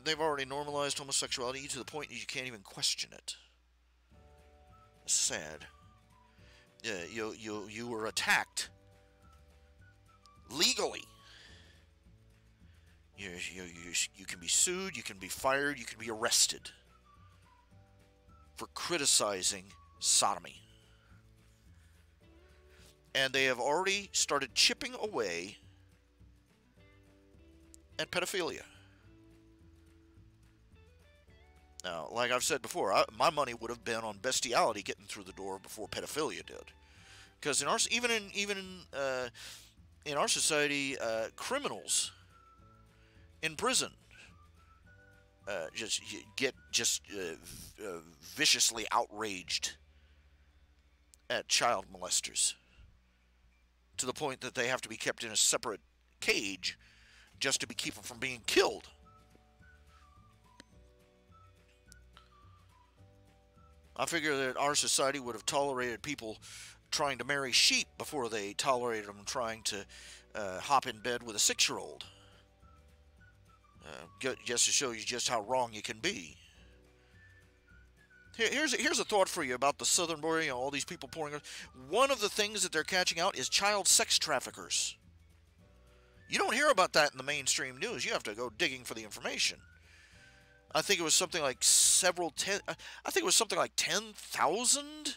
They've already normalized homosexuality to the point that you can't even question it. It's sad. You were attacked legally. You can be sued, you can be fired, you can be arrested for criticizing sodomy. And they have already started chipping away at pedophilia. Now, like I've said before, my money would have been on bestiality getting through the door before pedophilia did. Because even in our society, criminals in prison get viciously outraged at child molesters, to the point that they have to be kept in a separate cage just to keep them from being killed. I figure that our society would have tolerated people trying to marry sheep before they tolerated them trying to hop in bed with a 6-year-old. Just to show you just how wrong you can be. Here's a thought for you about the southern border, all these people pouring. One of the things that they're catching out is child sex traffickers. You don't hear about that in the mainstream news. You have to go digging for the information. I think it was something like 10,000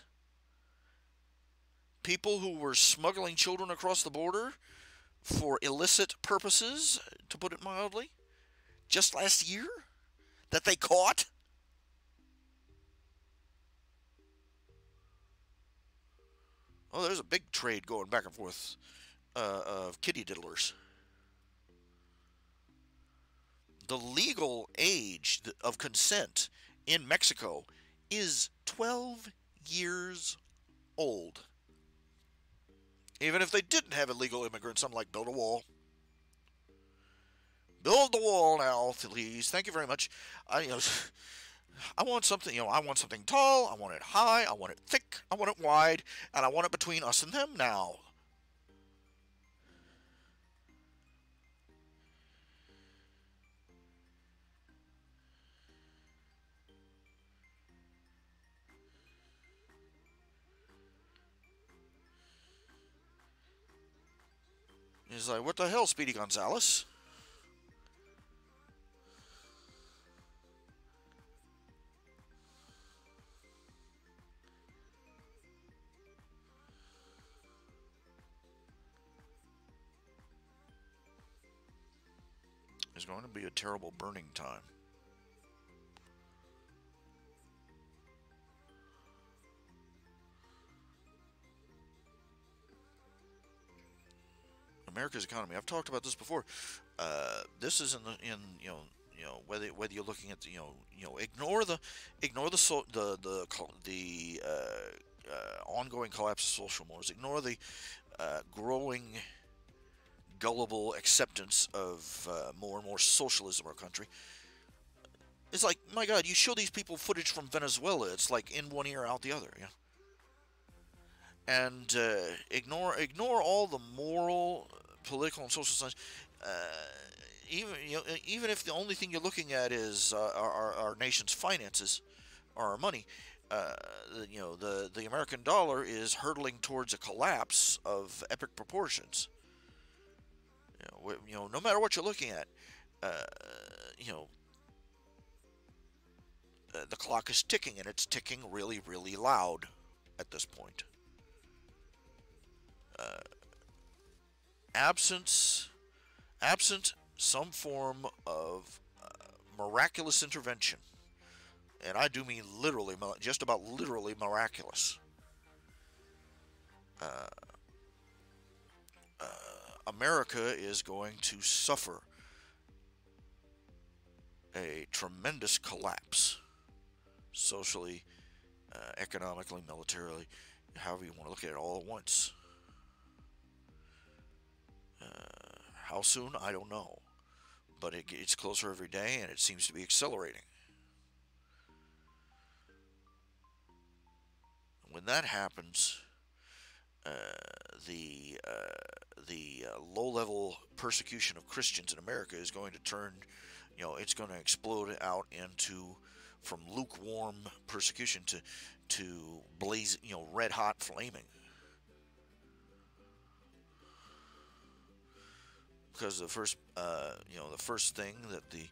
people who were smuggling children across the border for illicit purposes, to put it mildly, just last year, that they caught. Oh, there's a big trade going back and forth of kitty diddlers. The legal age of consent in Mexico is 12 years old. Even if they didn't have illegal immigrants, I'm like, build a wall. Build the wall now, please. Thank you very much. I want something, I want something tall, I want it high, I want it thick, I want it wide, and I want it between us and them now. He's like, what the hell, Speedy Gonzales? It's going to be a terrible burning time. America's economy. I've talked about this before. This is whether you're looking at ignore the ongoing collapse of social mores. Ignore the growing gullible acceptance of more and more socialism in our country. It's like, my God, you show these people footage from Venezuela. It's like in one ear, out the other. Yeah. And ignore all the moral, political, and social science. Even if the only thing you're looking at is our nation's finances, or our money, the American dollar is hurtling towards a collapse of epic proportions. No matter what you're looking at, the clock is ticking, and it's ticking really, really loud at this point. Absent some form of miraculous intervention, and I do mean literally, just about literally miraculous, America is going to suffer a tremendous collapse, socially, economically, militarily, however you want to look at it, all at once. How soon? I don't know. But it's closer every day, and it seems to be accelerating. When that happens, the low-level persecution of Christians in America is going to turn, it's going to explode out into, from lukewarm persecution to blaze, red-hot flaming. Because the first thing that the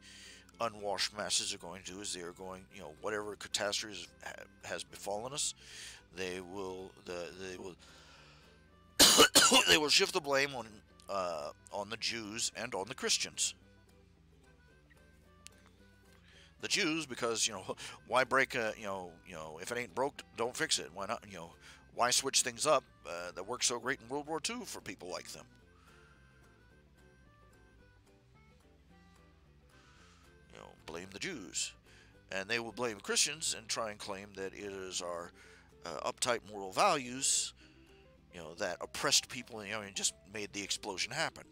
unwashed masses are going to do is they are going, whatever catastrophe has befallen us, they will they will shift the blame on the Jews and on the Christians. The Jews, because why break if it ain't broke, don't fix it. Why not? Why switch things up that worked so great in World War II for people like them? Blame the Jews, and they will blame Christians and try and claim that it is our uptight moral values, that oppressed people, and just made the explosion happen.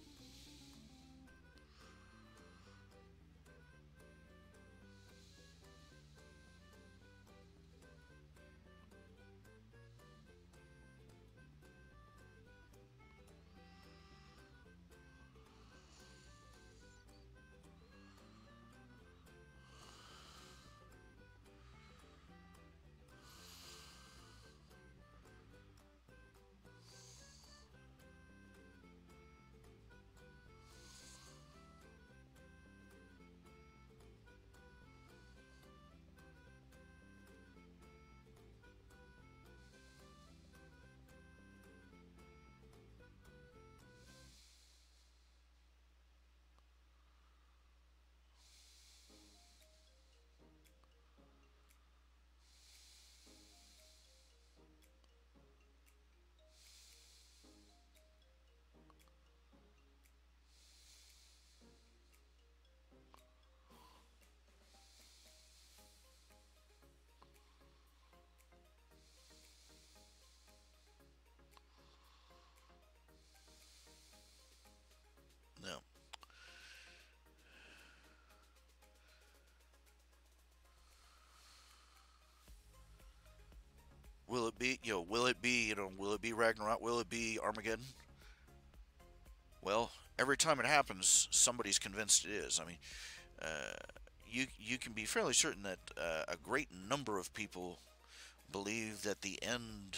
will it be, will it be Ragnarok? Will it be Armageddon? Well, every time it happens, somebody's convinced it is. I mean, uh, you can be fairly certain that a great number of people believe that the end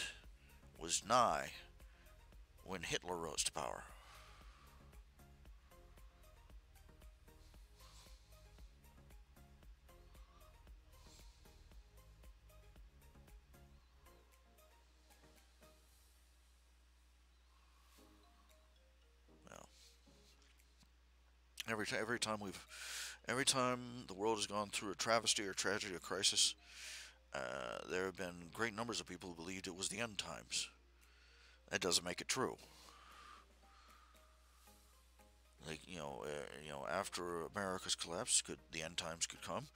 was nigh when Hitler rose to power. Well, every time the world has gone through a travesty or tragedy or crisis, there have been great numbers of people who believed it was the end times. That doesn't make it true. Like after America's collapse, could the end times could come,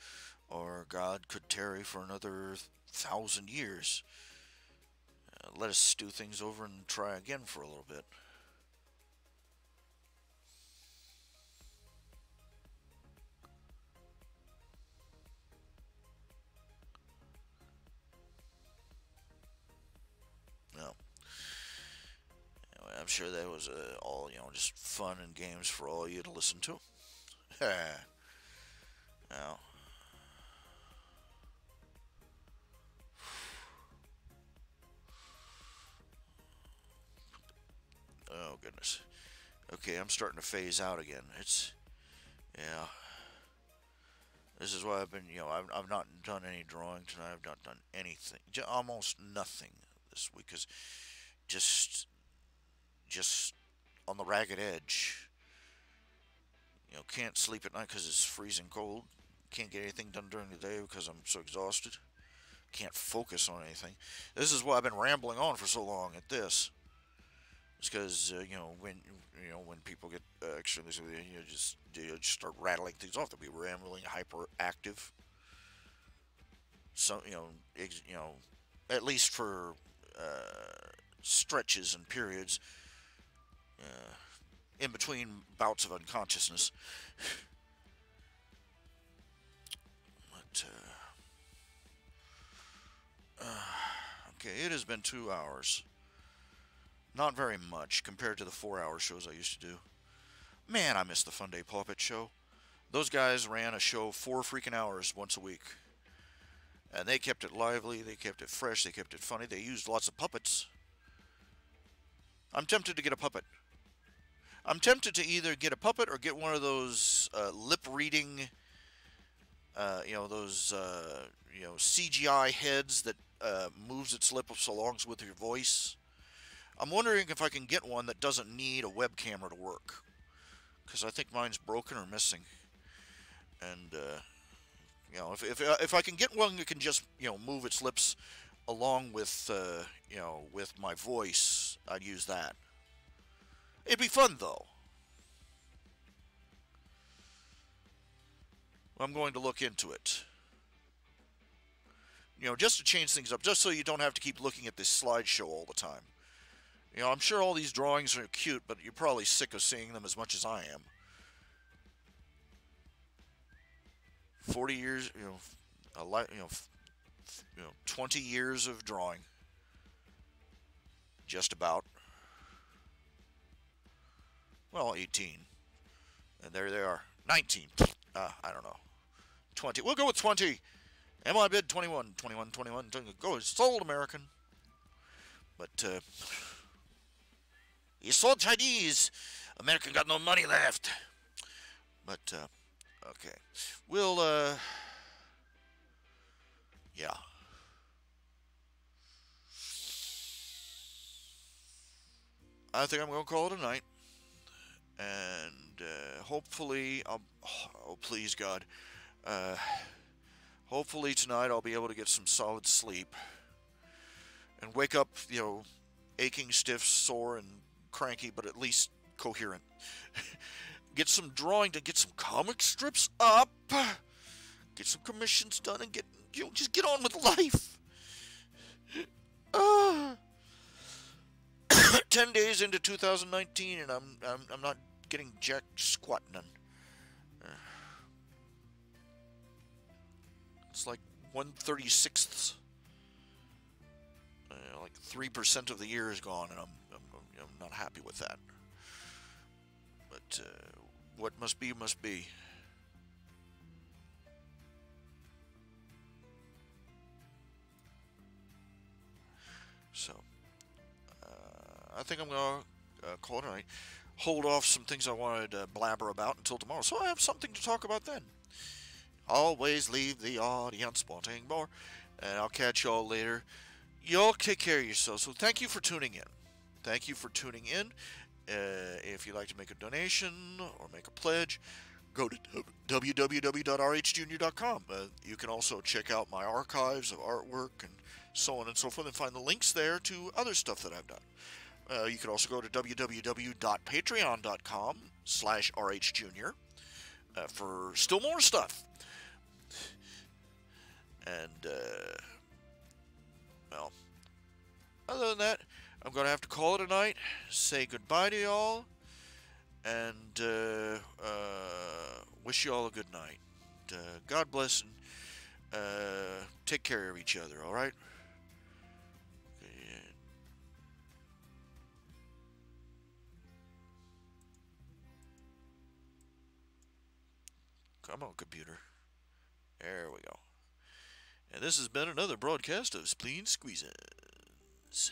or God could tarry for another 1,000 years. Let us stew things over and try again for a little bit. No, I'm sure that was all just fun and games for all you to listen to. Now, oh goodness. Okay, I'm starting to phase out again. Yeah. This is why I've been, I've not done any drawing tonight. I've not done anything, almost nothing this week, because just on the ragged edge. Can't sleep at night because it's freezing cold. Can't get anything done during the day because I'm so exhausted. Can't focus on anything. This is why I've been rambling on for so long at this. It's because when people get extremely, you just start rattling things off. They'll be rambling, hyperactive. So at least for stretches and periods in between bouts of unconsciousness. But okay, it has been 2 hours. Not very much compared to the 4-hour shows I used to do. Man, I miss the Fun Day Puppet Show. Those guys ran a show 4 freaking hours once a week. And they kept it lively, they kept it fresh, they kept it funny. They used lots of puppets. I'm tempted to get a puppet. I'm tempted to either get a puppet or get one of those lip-reading, those CGI heads that moves its lips along with your voice. I'm wondering if I can get one that doesn't need a web camera to work, because I think mine's broken or missing. And if I can get one that can just move its lips along with with my voice, I'd use that. It'd be fun though. I'm going to look into it. Just to change things up, just so you don't have to keep looking at this slideshow all the time. I'm sure all these drawings are cute, but you're probably sick of seeing them as much as I am. 40 years, 20 years of drawing. Just about. Well, 18. And there they are. 19. I don't know. 20. We'll go with 20. Am I bid 21? 21, 21. Go. Sold American. But, you sold Chinese. America got no money left. But, okay. We'll, yeah. I think I'm going to call it a night. And, hopefully, oh, please, God. Hopefully tonight I'll be able to get some solid sleep. And wake up, aching, stiff, sore, and cranky, but at least coherent. Get some drawing to get some comic strips up. Get some commissions done and just get on with life. 10 days into 2019 and I'm not getting jack squat none. It's like 1/36 Like 3% of the year is gone, and I'm not happy with that. But what must be, must be. So, I think I'm going to call it a night. Hold off some things I wanted to blabber about until tomorrow, so I have something to talk about then. Always leave the audience wanting more, and I'll catch y'all later. Y'all take care of yourselves. So thank you for tuning in. Thank you for tuning in. If you'd like to make a donation or make a pledge, go to www.rhjunior.com. You can also check out my archives of artwork and so on and so forth and find the links there to other stuff that I've done. You can also go to www.patreon.com/RHJunior for still more stuff. And, well, other than that, I'm going to have to call it a night, say goodbye to y'all, and wish you all a good night. God bless, and take care of each other, all right? Come on, computer. There we go. And this has been another broadcast of Spleen Squeezins.